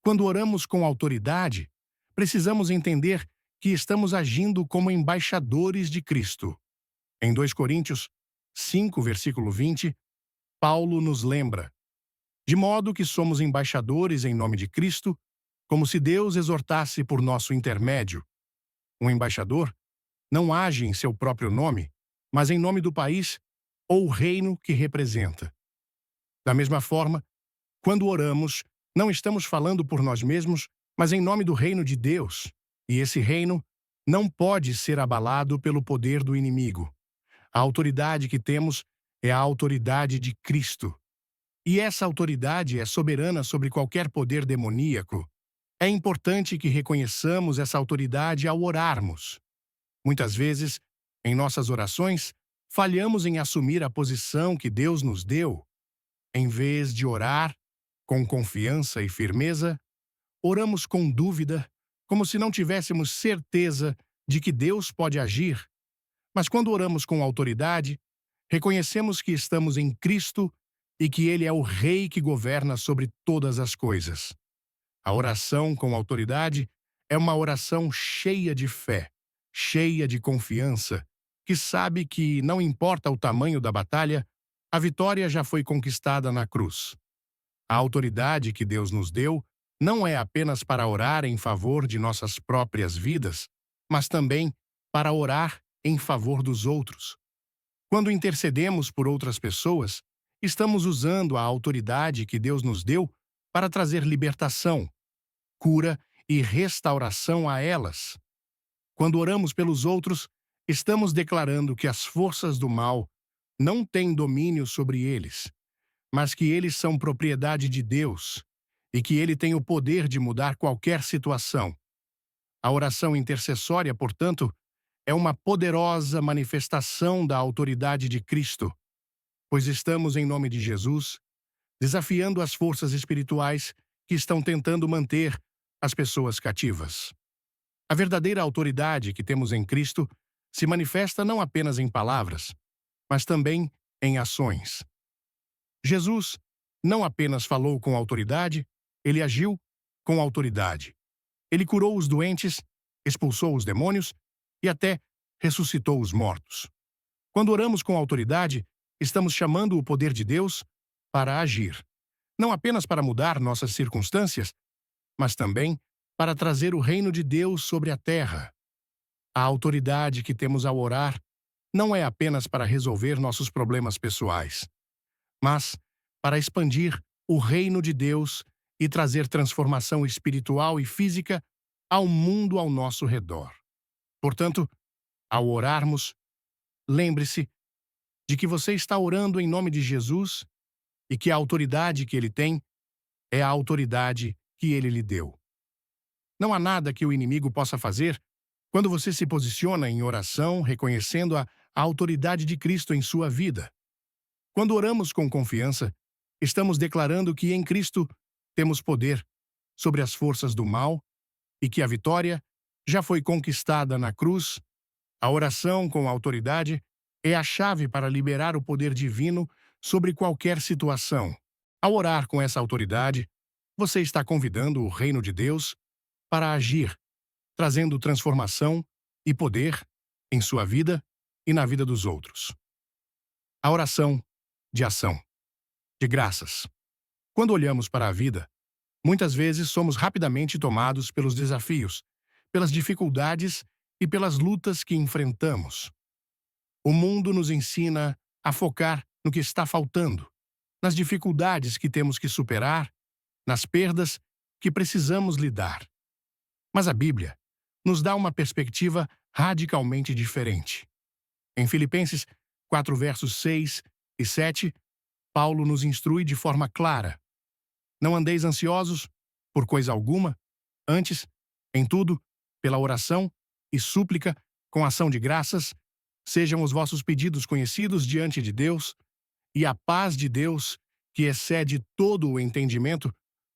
Speaker 1: Quando oramos com autoridade, precisamos entender que estamos agindo como embaixadores de Cristo. Em 2 Coríntios 5, versículo 20, Paulo nos lembra: de modo que somos embaixadores em nome de Cristo, como se Deus exortasse por nosso intermédio. Um embaixador não age em seu próprio nome, mas em nome do país ou reino que representa. Da mesma forma, quando oramos, não estamos falando por nós mesmos, mas em nome do reino de Deus. E esse reino não pode ser abalado pelo poder do inimigo. A autoridade que temos é a autoridade de Cristo. E essa autoridade é soberana sobre qualquer poder demoníaco. É importante que reconheçamos essa autoridade ao orarmos. Muitas vezes, em nossas orações, falhamos em assumir a posição que Deus nos deu. Em vez de orar com confiança e firmeza, oramos com dúvida, como se não tivéssemos certeza de que Deus pode agir. Mas quando oramos com autoridade, reconhecemos que estamos em Cristo e que Ele é o Rei que governa sobre todas as coisas. A oração com autoridade é uma oração cheia de fé, cheia de confiança, que sabe que, não importa o tamanho da batalha, a vitória já foi conquistada na cruz. A autoridade que Deus nos deu não é apenas para orar em favor de nossas próprias vidas, mas também para orar em favor dos outros. Quando intercedemos por outras pessoas, estamos usando a autoridade que Deus nos deu para trazer libertação, cura e restauração a elas. Quando oramos pelos outros, estamos declarando que as forças do mal não têm domínio sobre eles, mas que eles são propriedade de Deus e que Ele tem o poder de mudar qualquer situação. A oração intercessória, portanto, é uma poderosa manifestação da autoridade de Cristo, pois estamos, em nome de Jesus, desafiando as forças espirituais que estão tentando manter as pessoas cativas. A verdadeira autoridade que temos em Cristo se manifesta não apenas em palavras, mas também em ações. Jesus não apenas falou com autoridade, ele agiu com autoridade. Ele curou os doentes, expulsou os demônios e até ressuscitou os mortos. Quando oramos com autoridade, estamos chamando o poder de Deus para agir, não apenas para mudar nossas circunstâncias, mas também para trazer o reino de Deus sobre a terra. A autoridade que temos ao orar não é apenas para resolver nossos problemas pessoais, mas para expandir o reino de Deus e trazer transformação espiritual e física ao mundo ao nosso redor. Portanto, ao orarmos, lembre-se de que você está orando em nome de Jesus e que a autoridade que ele tem é a autoridade que ele lhe deu. Não há nada que o inimigo possa fazer quando você se posiciona em oração, reconhecendo a autoridade de Cristo em sua vida. Quando oramos com confiança, estamos declarando que em Cristo temos poder sobre as forças do mal e que a vitória já foi conquistada na cruz. A oração com autoridade é a chave para liberar o poder divino sobre qualquer situação. Ao orar com essa autoridade, você está convidando o reino de Deus para agir, trazendo transformação e poder em sua vida e na vida dos outros. A oração de ação, de graças. Quando olhamos para a vida, muitas vezes somos rapidamente tomados pelos desafios, pelas dificuldades e pelas lutas que enfrentamos. O mundo nos ensina a focar no que está faltando, nas dificuldades que temos que superar, nas perdas que precisamos lidar. Mas a Bíblia nos dá uma perspectiva radicalmente diferente. Em Filipenses 4, versos 6 e 7, Paulo nos instrui de forma clara: não andeis ansiosos por coisa alguma, antes, em tudo, pela oração e súplica, com ação de graças, sejam os vossos pedidos conhecidos diante de Deus, e a paz de Deus, que excede todo o entendimento,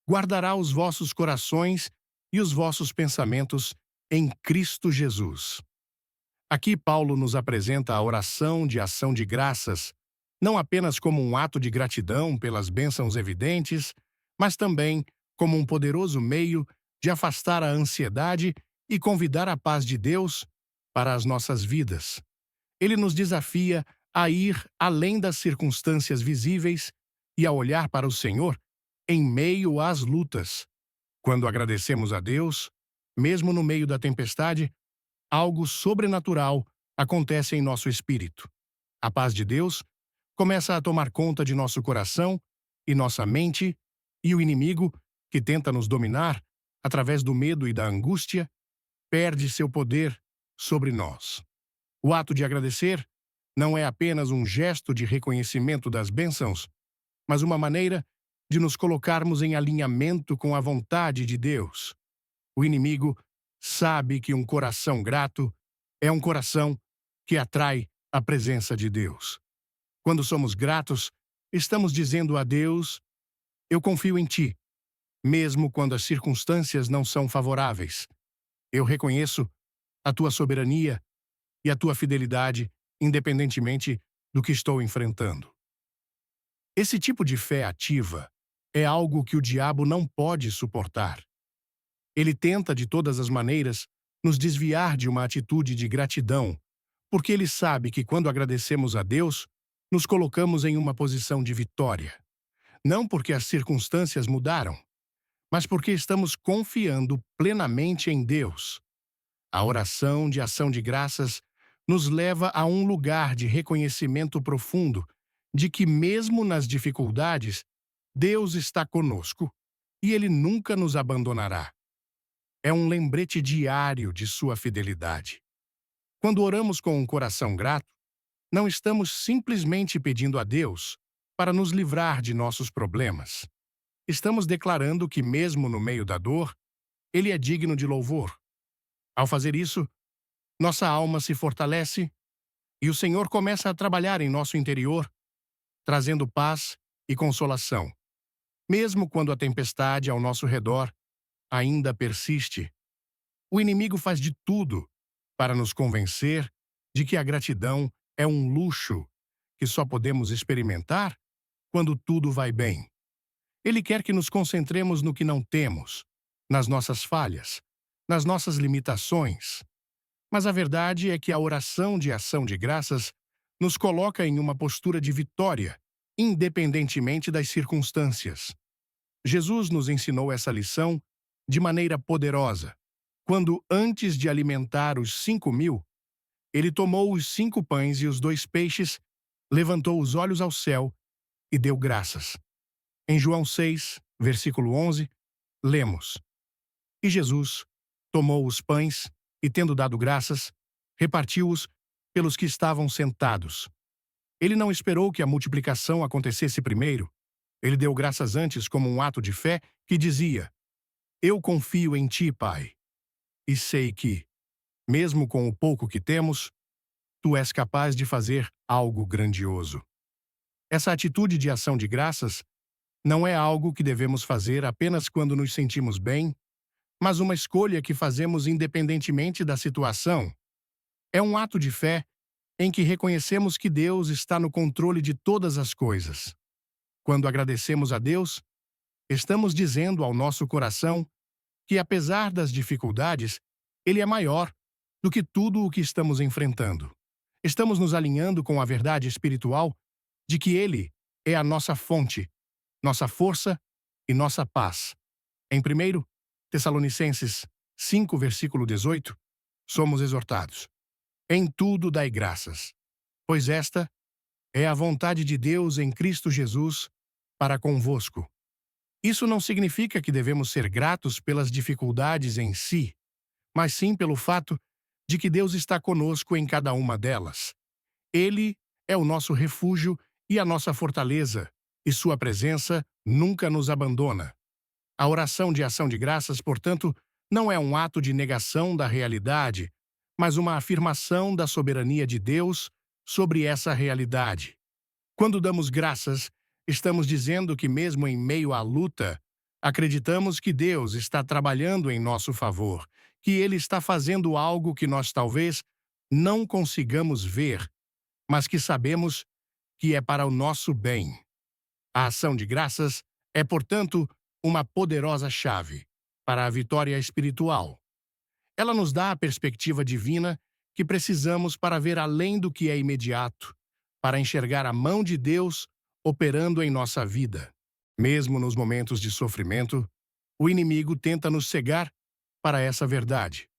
Speaker 1: guardará os vossos corações e os vossos pensamentos em Cristo Jesus. Aqui Paulo nos apresenta a oração de ação de graças, não apenas como um ato de gratidão pelas bênçãos evidentes, mas também como um poderoso meio de afastar a ansiedade e convidar a paz de Deus para as nossas vidas. Ele nos desafia a ir além das circunstâncias visíveis e a olhar para o Senhor em meio às lutas. Quando agradecemos a Deus, mesmo no meio da tempestade, algo sobrenatural acontece em nosso espírito. A paz de Deus começa a tomar conta de nosso coração e nossa mente, e o inimigo, que tenta nos dominar através do medo e da angústia, perde seu poder sobre nós. O ato de agradecer não é apenas um gesto de reconhecimento das bênçãos, mas uma maneira de nos colocarmos em alinhamento com a vontade de Deus. O inimigo sabe que um coração grato é um coração que atrai a presença de Deus. Quando somos gratos, estamos dizendo a Deus: eu confio em Ti, mesmo quando as circunstâncias não são favoráveis. Eu reconheço a Tua soberania e a Tua fidelidade, independentemente do que estou enfrentando. Esse tipo de fé ativa é algo que o diabo não pode suportar. Ele tenta, de todas as maneiras, nos desviar de uma atitude de gratidão, porque ele sabe que quando agradecemos a Deus, nos colocamos em uma posição de vitória. Não porque as circunstâncias mudaram, mas porque estamos confiando plenamente em Deus. A oração de ação de graças nos leva a um lugar de reconhecimento profundo de que, mesmo nas dificuldades, Deus está conosco e Ele nunca nos abandonará. É um lembrete diário de sua fidelidade. Quando oramos com um coração grato, não estamos simplesmente pedindo a Deus para nos livrar de nossos problemas. Estamos declarando que, mesmo no meio da dor, Ele é digno de louvor. Ao fazer isso, nossa alma se fortalece e o Senhor começa a trabalhar em nosso interior, trazendo paz e consolação. Mesmo quando a tempestade ao nosso redor ainda persiste, o inimigo faz de tudo para nos convencer de que a gratidão é um luxo que só podemos experimentar quando tudo vai bem. Ele quer que nos concentremos no que não temos, nas nossas falhas, nas nossas limitações. Mas a verdade é que a oração de ação de graças nos coloca em uma postura de vitória, independentemente das circunstâncias. Jesus nos ensinou essa lição de maneira poderosa, quando, antes de alimentar os 5.000, ele tomou os 5 pães e os 2 peixes, levantou os olhos ao céu e deu graças. Em João 6, versículo 11, lemos: E Jesus tomou os pães e, tendo dado graças, repartiu-os pelos que estavam sentados. Ele não esperou que a multiplicação acontecesse primeiro. Ele deu graças antes como um ato de fé que dizia: Eu confio em ti, Pai, e sei que, mesmo com o pouco que temos, tu és capaz de fazer algo grandioso. Essa atitude de ação de graças não é algo que devemos fazer apenas quando nos sentimos bem, mas uma escolha que fazemos independentemente da situação. É um ato de fé em que reconhecemos que Deus está no controle de todas as coisas. Quando agradecemos a Deus, estamos dizendo ao nosso coração que, apesar das dificuldades, Ele é maior do que tudo o que estamos enfrentando. Estamos nos alinhando com a verdade espiritual de que Ele é a nossa fonte, nossa força e nossa paz. Em 1 Tessalonicenses 5, versículo 18, somos exortados: Em tudo dai graças, pois esta é a vontade de Deus em Cristo Jesus para convosco. Isso não significa que devemos ser gratos pelas dificuldades em si, mas sim pelo fato de que Deus está conosco em cada uma delas. Ele é o nosso refúgio e a nossa fortaleza, e sua presença nunca nos abandona. A oração de ação de graças, portanto, não é um ato de negação da realidade, mas uma afirmação da soberania de Deus sobre essa realidade. Quando damos graças, estamos dizendo que, mesmo em meio à luta, acreditamos que Deus está trabalhando em nosso favor, que Ele está fazendo algo que nós talvez não consigamos ver, mas que sabemos que é para o nosso bem. A ação de graças é, portanto, uma poderosa chave para a vitória espiritual. Ela nos dá a perspectiva divina que precisamos para ver além do que é imediato, para enxergar a mão de Deus operando em nossa vida. Mesmo nos momentos de sofrimento, o inimigo tenta nos cegar para essa verdade,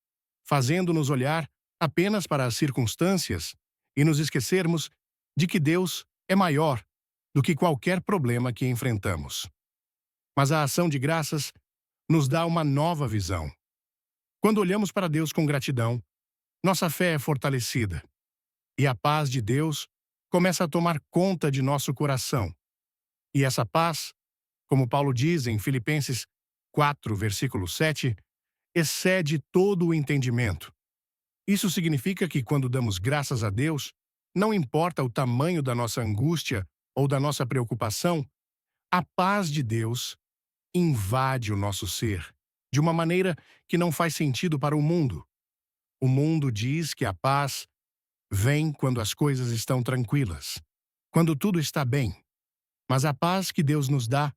Speaker 1: fazendo-nos olhar apenas para as circunstâncias e nos esquecermos de que Deus é maior do que qualquer problema que enfrentamos. Mas a ação de graças nos dá uma nova visão. Quando olhamos para Deus com gratidão, nossa fé é fortalecida e a paz de Deus começa a tomar conta de nosso coração. E essa paz, como Paulo diz em Filipenses 4, versículo 7, excede todo o entendimento. Isso significa que, quando damos graças a Deus, não importa o tamanho da nossa angústia ou da nossa preocupação, a paz de Deus invade o nosso ser, de uma maneira que não faz sentido para o mundo. O mundo diz que a paz vem quando as coisas estão tranquilas, quando tudo está bem. Mas a paz que Deus nos dá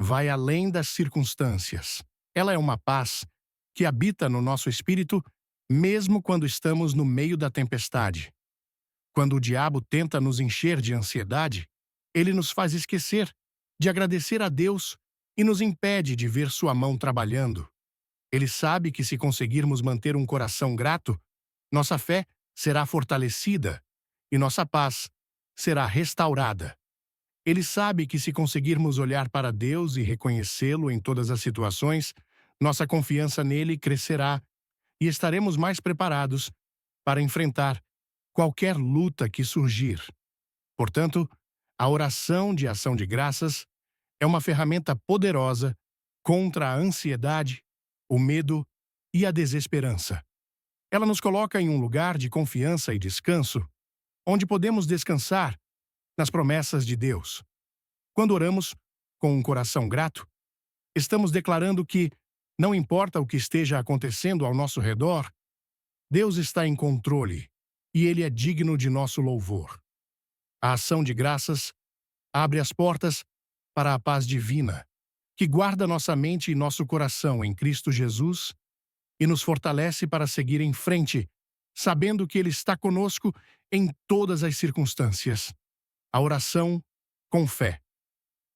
Speaker 1: vai além das circunstâncias. Ela é uma paz que habita no nosso espírito, mesmo quando estamos no meio da tempestade. Quando o diabo tenta nos encher de ansiedade, ele nos faz esquecer de agradecer a Deus e nos impede de ver sua mão trabalhando. Ele sabe que, se conseguirmos manter um coração grato, nossa fé será fortalecida e nossa paz será restaurada. Ele sabe que, se conseguirmos olhar para Deus e reconhecê-lo em todas as situações, nossa confiança nele crescerá e estaremos mais preparados para enfrentar qualquer luta que surgir. Portanto, a oração de ação de graças é uma ferramenta poderosa contra a ansiedade, o medo e a desesperança. Ela nos coloca em um lugar de confiança e descanso, onde podemos descansar nas promessas de Deus. Quando oramos com um coração grato, estamos declarando que, não importa o que esteja acontecendo ao nosso redor, Deus está em controle e Ele é digno de nosso louvor. A ação de graças abre as portas para a paz divina, que guarda nossa mente e nosso coração em Cristo Jesus e nos fortalece para seguir em frente, sabendo que Ele está conosco em todas as circunstâncias. A oração com fé.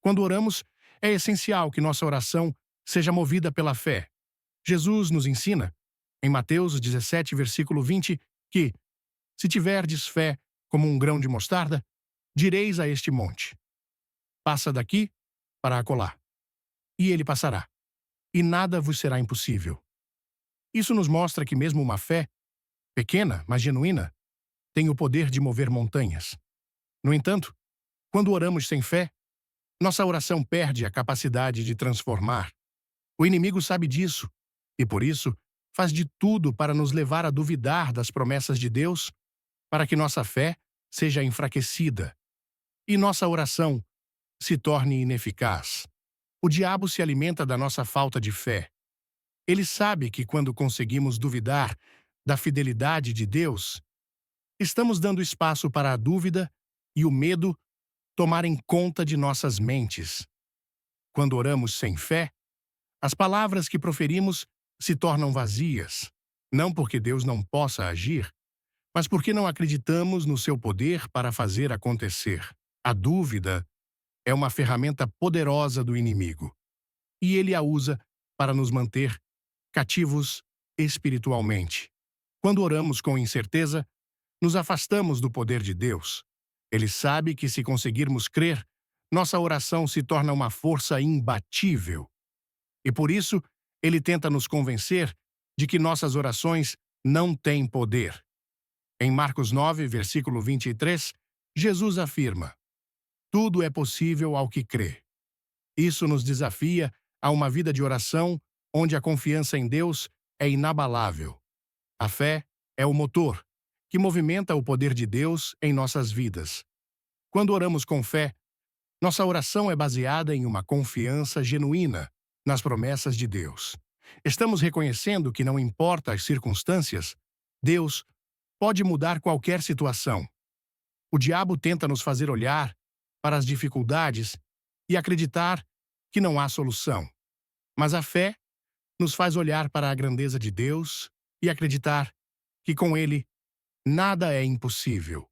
Speaker 1: Quando oramos, é essencial que nossa oração seja movida pela fé. Jesus nos ensina, em Mateus 17, versículo 20, que, se tiverdes fé como um grão de mostarda, direis a este monte: passa daqui para acolá, e ele passará, e nada vos será impossível. Isso nos mostra que mesmo uma fé, pequena, mas genuína, tem o poder de mover montanhas. No entanto, quando oramos sem fé, nossa oração perde a capacidade de transformar. O inimigo sabe disso, e por isso faz de tudo para nos levar a duvidar das promessas de Deus, para que nossa fé seja enfraquecida e nossa oração se torne ineficaz. O diabo se alimenta da nossa falta de fé. Ele sabe que quando conseguimos duvidar da fidelidade de Deus, estamos dando espaço para a dúvida e o medo tomarem conta de nossas mentes. Quando oramos sem fé, as palavras que proferimos se tornam vazias, não porque Deus não possa agir, mas porque não acreditamos no seu poder para fazer acontecer. A dúvida é uma ferramenta poderosa do inimigo, e ele a usa para nos manter cativos espiritualmente. Quando oramos com incerteza, nos afastamos do poder de Deus. Ele sabe que se conseguirmos crer, nossa oração se torna uma força imbatível. E por isso, ele tenta nos convencer de que nossas orações não têm poder. Em Marcos 9, versículo 23, Jesus afirma: tudo é possível ao que crê. Isso nos desafia a uma vida de oração onde a confiança em Deus é inabalável. A fé é o motor que movimenta o poder de Deus em nossas vidas. Quando oramos com fé, nossa oração é baseada em uma confiança genuína nas promessas de Deus. Estamos reconhecendo que não importa as circunstâncias, Deus pode mudar qualquer situação. O diabo tenta nos fazer olhar para as dificuldades e acreditar que não há solução. Mas a fé nos faz olhar para a grandeza de Deus e acreditar que com Ele nada é impossível.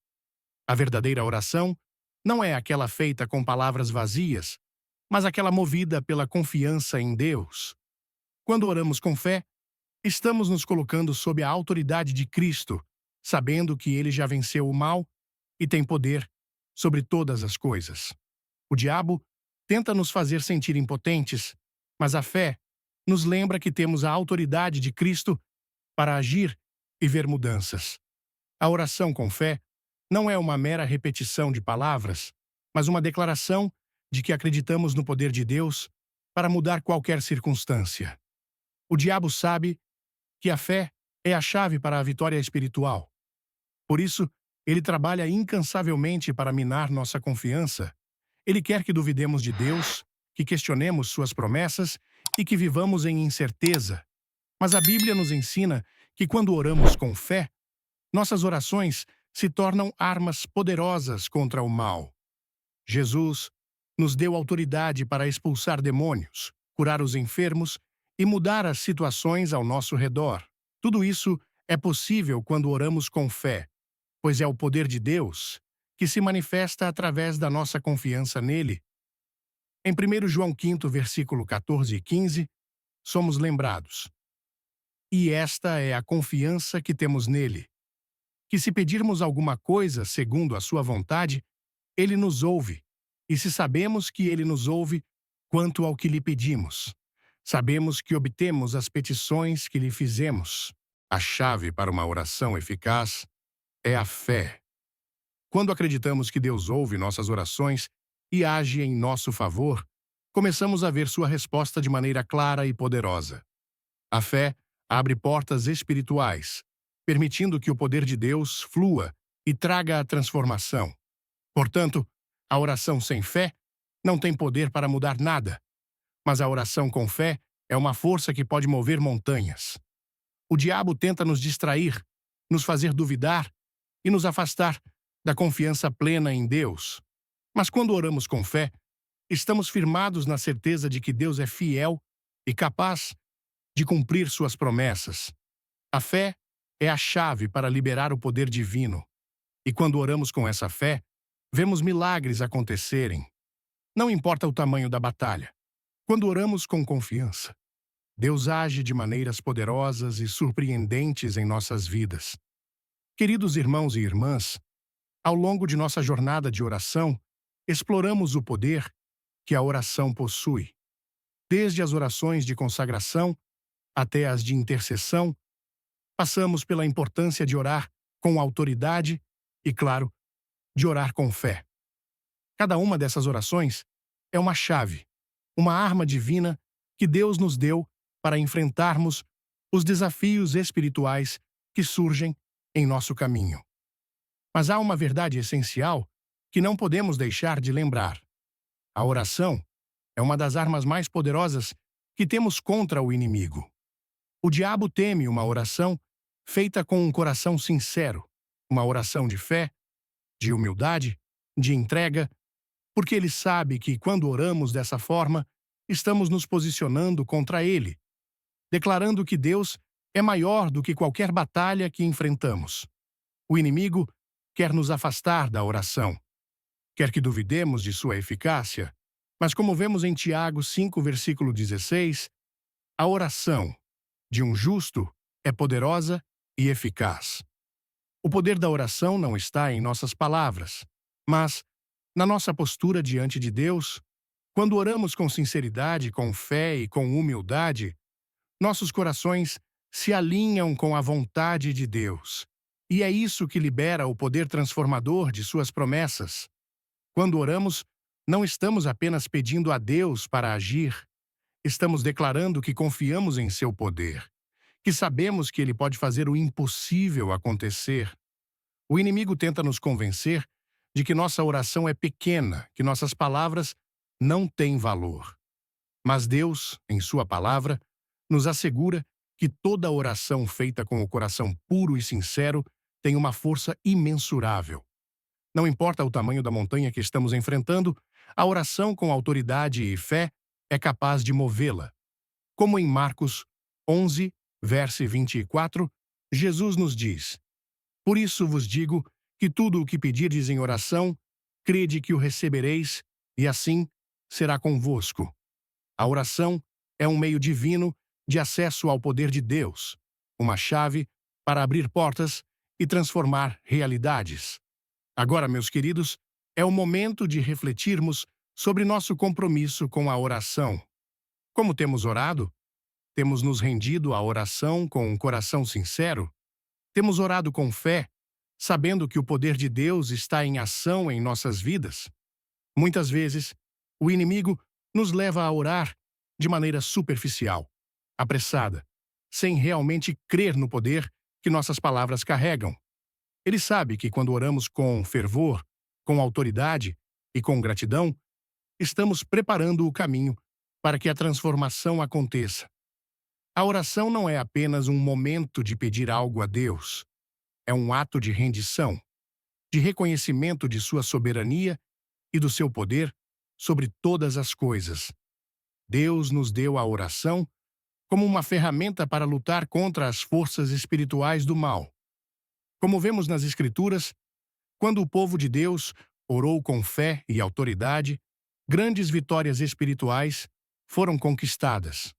Speaker 1: A verdadeira oração não é aquela feita com palavras vazias, mas aquela movida pela confiança em Deus. Quando oramos com fé, estamos nos colocando sob a autoridade de Cristo, sabendo que Ele já venceu o mal e tem poder sobre todas as coisas. O diabo tenta nos fazer sentir impotentes, mas a fé nos lembra que temos a autoridade de Cristo para agir e ver mudanças. A oração com fé não é uma mera repetição de palavras, mas uma declaração de que acreditamos no poder de Deus para mudar qualquer circunstância. O diabo sabe que a fé é a chave para a vitória espiritual. Por isso, ele trabalha incansavelmente para minar nossa confiança. Ele quer que duvidemos de Deus, que questionemos suas promessas e que vivamos em incerteza. Mas a Bíblia nos ensina que quando oramos com fé, nossas orações se tornam armas poderosas contra o mal. Jesus nos deu autoridade para expulsar demônios, curar os enfermos e mudar as situações ao nosso redor. Tudo isso é possível quando oramos com fé, pois é o poder de Deus que se manifesta através da nossa confiança nele. Em 1 João 5, versículo 14 e 15, somos lembrados: e esta é a confiança que temos nele, que se pedirmos alguma coisa segundo a sua vontade, ele nos ouve, e se sabemos que ele nos ouve quanto ao que lhe pedimos, sabemos que obtemos as petições que lhe fizemos. A chave para uma oração eficaz é a fé. Quando acreditamos que Deus ouve nossas orações e age em nosso favor, começamos a ver sua resposta de maneira clara e poderosa. A fé abre portas espirituais, permitindo que o poder de Deus flua e traga a transformação. Portanto, a oração sem fé não tem poder para mudar nada, mas a oração com fé é uma força que pode mover montanhas. O diabo tenta nos distrair, nos fazer duvidar e nos afastar da confiança plena em Deus. Mas quando oramos com fé, estamos firmados na certeza de que Deus é fiel e capaz de cumprir suas promessas. A fé é a chave para liberar o poder divino. E quando oramos com essa fé, vemos milagres acontecerem. Não importa o tamanho da batalha. Quando oramos com confiança, Deus age de maneiras poderosas e surpreendentes em nossas vidas. Queridos irmãos e irmãs, ao longo de nossa jornada de oração, exploramos o poder que a oração possui. Desde as orações de consagração até as de intercessão, passamos pela importância de orar com autoridade e, claro, de orar com fé. Cada uma dessas orações é uma chave, uma arma divina que Deus nos deu para enfrentarmos os desafios espirituais que surgem em nosso caminho. Mas há uma verdade essencial que não podemos deixar de lembrar. A oração é uma das armas mais poderosas que temos contra o inimigo. O diabo teme uma oração feita com um coração sincero, uma oração de fé, de humildade, de entrega, porque ele sabe que quando oramos dessa forma, estamos nos posicionando contra ele, declarando que Deus é maior do que qualquer batalha que enfrentamos. O inimigo quer nos afastar da oração, quer que duvidemos de sua eficácia, mas como vemos em Tiago 5, versículo 16, a oração de um justo é poderosa e eficaz. O poder da oração não está em nossas palavras, mas na nossa postura diante de Deus. Quando oramos com sinceridade, com fé e com humildade, nossos corações se alinham com a vontade de Deus. E é isso que libera o poder transformador de suas promessas. Quando oramos, não estamos apenas pedindo a Deus para agir, estamos declarando que confiamos em seu poder, que sabemos que ele pode fazer o impossível acontecer. O inimigo tenta nos convencer de que nossa oração é pequena, que nossas palavras não têm valor. Mas Deus, em sua palavra, nos assegura que toda oração feita com o coração puro e sincero tem uma força imensurável. Não importa o tamanho da montanha que estamos enfrentando, a oração com autoridade e fé é capaz de movê-la. Como em Marcos 11, verso 24, Jesus nos diz: Por isso vos digo que tudo o que pedirdes em oração, crede que o recebereis, e assim será convosco. A oração é um meio divino de acesso ao poder de Deus, uma chave para abrir portas e transformar realidades. Agora, meus queridos, é o momento de refletirmos sobre nosso compromisso com a oração. Como temos orado? Temos nos rendido à oração com um coração sincero? Temos orado com fé, sabendo que o poder de Deus está em ação em nossas vidas? Muitas vezes, o inimigo nos leva a orar de maneira superficial, apressada, sem realmente crer no poder que nossas palavras carregam. Ele sabe que quando oramos com fervor, com autoridade e com gratidão, estamos preparando o caminho para que a transformação aconteça. A oração não é apenas um momento de pedir algo a Deus. É um ato de rendição, de reconhecimento de sua soberania e do seu poder sobre todas as coisas. Deus nos deu a oração como uma ferramenta para lutar contra as forças espirituais do mal. Como vemos nas Escrituras, quando o povo de Deus orou com fé e autoridade, grandes vitórias espirituais foram conquistadas.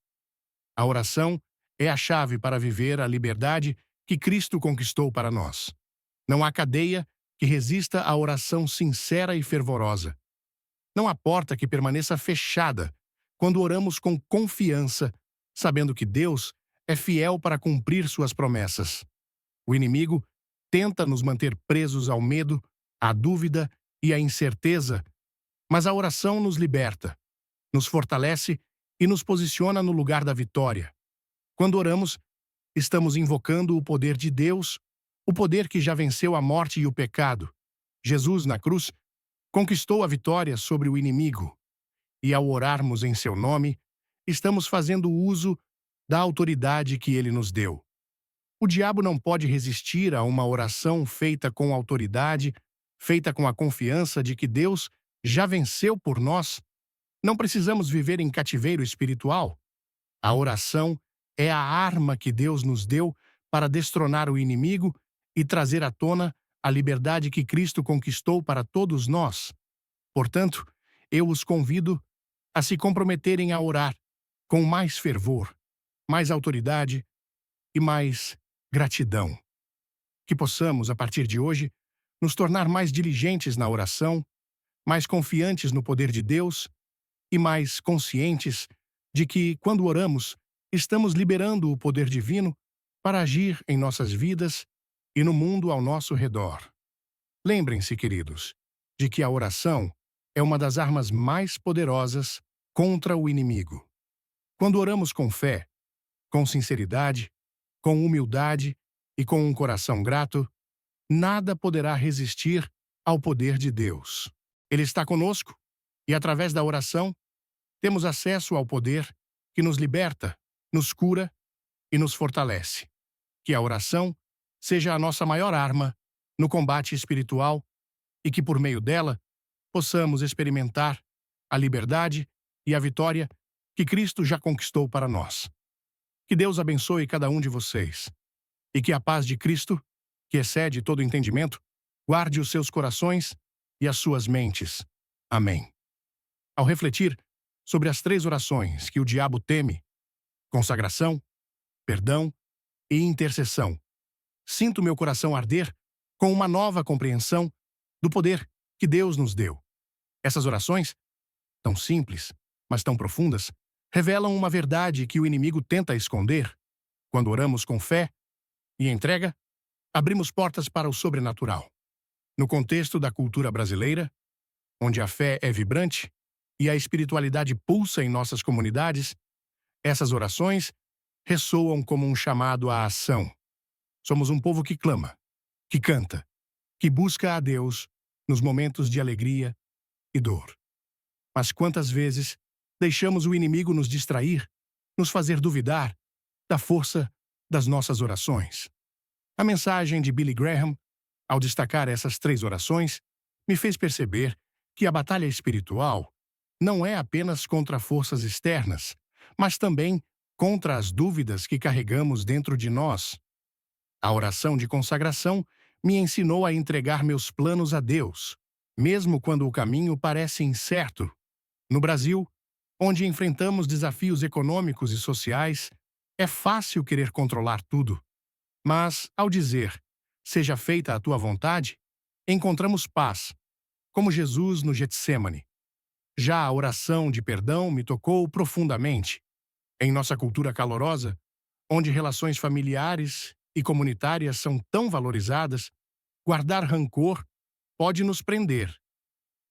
Speaker 1: A oração é a chave para viver a liberdade que Cristo conquistou para nós. Não há cadeia que resista à oração sincera e fervorosa. Não há porta que permaneça fechada quando oramos com confiança, sabendo que Deus é fiel para cumprir suas promessas. O inimigo tenta nos manter presos ao medo, à dúvida e à incerteza, mas a oração nos liberta, nos fortalece e nos posiciona no lugar da vitória. Quando oramos, estamos invocando o poder de Deus, o poder que já venceu a morte e o pecado. Jesus, na cruz, conquistou a vitória sobre o inimigo. E ao orarmos em seu nome, estamos fazendo uso da autoridade que ele nos deu. O diabo não pode resistir a uma oração feita com autoridade, feita com a confiança de que Deus já venceu por nós. Não precisamos viver em cativeiro espiritual. A oração é a arma que Deus nos deu para destronar o inimigo e trazer à tona a liberdade que Cristo conquistou para todos nós. Portanto, eu os convido a se comprometerem a orar com mais fervor, mais autoridade e mais gratidão. Que possamos, a partir de hoje, nos tornar mais diligentes na oração, mais confiantes no poder de Deus e mais conscientes de que, quando oramos, estamos liberando o poder divino para agir em nossas vidas e no mundo ao nosso redor. Lembrem-se, queridos, de que a oração é uma das armas mais poderosas contra o inimigo. Quando oramos com fé, com sinceridade, com humildade e com um coração grato, nada poderá resistir ao poder de Deus. Ele está conosco e, através da oração, temos acesso ao poder que nos liberta, nos cura e nos fortalece. Que a oração seja a nossa maior arma no combate espiritual e que, por meio dela, possamos experimentar a liberdade e a vitória que Cristo já conquistou para nós. Que Deus abençoe cada um de vocês e que a paz de Cristo, que excede todo entendimento, guarde os seus corações e as suas mentes. Amém. Ao refletir sobre as 3 orações que o diabo teme, consagração, perdão e intercessão, sinto meu coração arder com uma nova compreensão do poder que Deus nos deu. Essas orações, tão simples, mas tão profundas, revelam uma verdade que o inimigo tenta esconder. Quando oramos com fé e entrega, abrimos portas para o sobrenatural. No contexto da cultura brasileira, onde a fé é vibrante e a espiritualidade pulsa em nossas comunidades, essas orações ressoam como um chamado à ação. Somos um povo que clama, que canta, que busca a Deus nos momentos de alegria e dor. Mas quantas vezes deixamos o inimigo nos distrair, nos fazer duvidar da força das nossas orações? A mensagem de Billy Graham, ao destacar essas 3 orações, me fez perceber que a batalha espiritual não é apenas contra forças externas, mas também contra as dúvidas que carregamos dentro de nós. A oração de consagração me ensinou a entregar meus planos a Deus, mesmo quando o caminho parece incerto. No Brasil, onde enfrentamos desafios econômicos e sociais, é fácil querer controlar tudo. Mas, ao dizer, seja feita a tua vontade, encontramos paz, como Jesus no Getsêmani. Já a oração de perdão me tocou profundamente. Em nossa cultura calorosa, onde relações familiares e comunitárias são tão valorizadas, guardar rancor pode nos prender.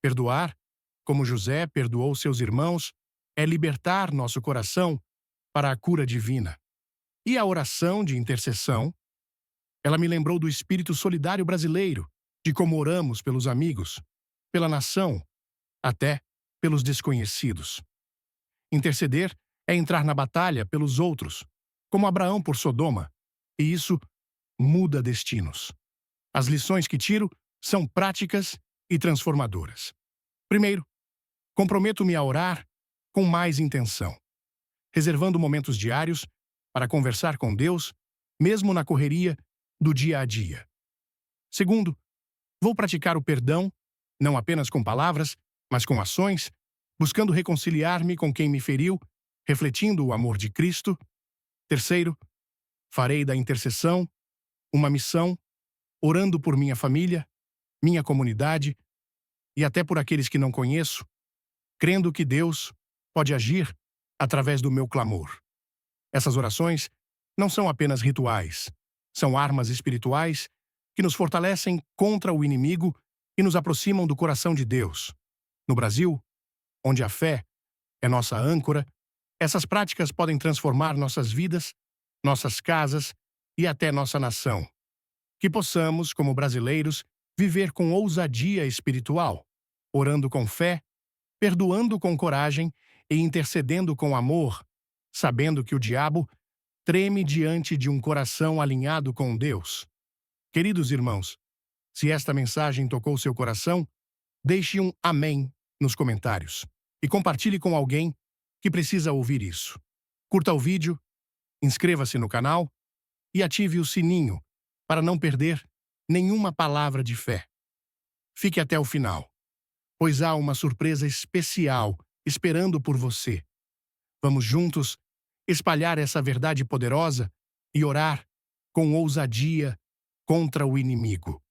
Speaker 1: Perdoar, como José perdoou seus irmãos, é libertar nosso coração para a cura divina. E a oração de intercessão, ela me lembrou do espírito solidário brasileiro, de como oramos pelos amigos, pela nação, até pelos desconhecidos. Interceder é entrar na batalha pelos outros, como Abraão por Sodoma, e isso muda destinos. As lições que tiro são práticas e transformadoras. Primeiro, comprometo-me a orar com mais intenção, reservando momentos diários para conversar com Deus, mesmo na correria do dia a dia. Segundo, vou praticar o perdão, não apenas com palavras, mas com ações, buscando reconciliar-me com quem me feriu, refletindo o amor de Cristo. Terceiro, farei da intercessão uma missão, orando por minha família, minha comunidade e até por aqueles que não conheço, crendo que Deus pode agir através do meu clamor. Essas orações não são apenas rituais, são armas espirituais que nos fortalecem contra o inimigo e nos aproximam do coração de Deus. No Brasil, onde a fé é nossa âncora, essas práticas podem transformar nossas vidas, nossas casas e até nossa nação. Que possamos, como brasileiros, viver com ousadia espiritual, orando com fé, perdoando com coragem e intercedendo com amor, sabendo que o diabo treme diante de um coração alinhado com Deus. Queridos irmãos, se esta mensagem tocou seu coração, deixe um amém nos comentários e compartilhe com alguém que precisa ouvir isso. Curta o vídeo, inscreva-se no canal e ative o sininho para não perder nenhuma palavra de fé. Fique até o final, pois há uma surpresa especial esperando por você. Vamos juntos espalhar essa verdade poderosa e orar com ousadia contra o inimigo.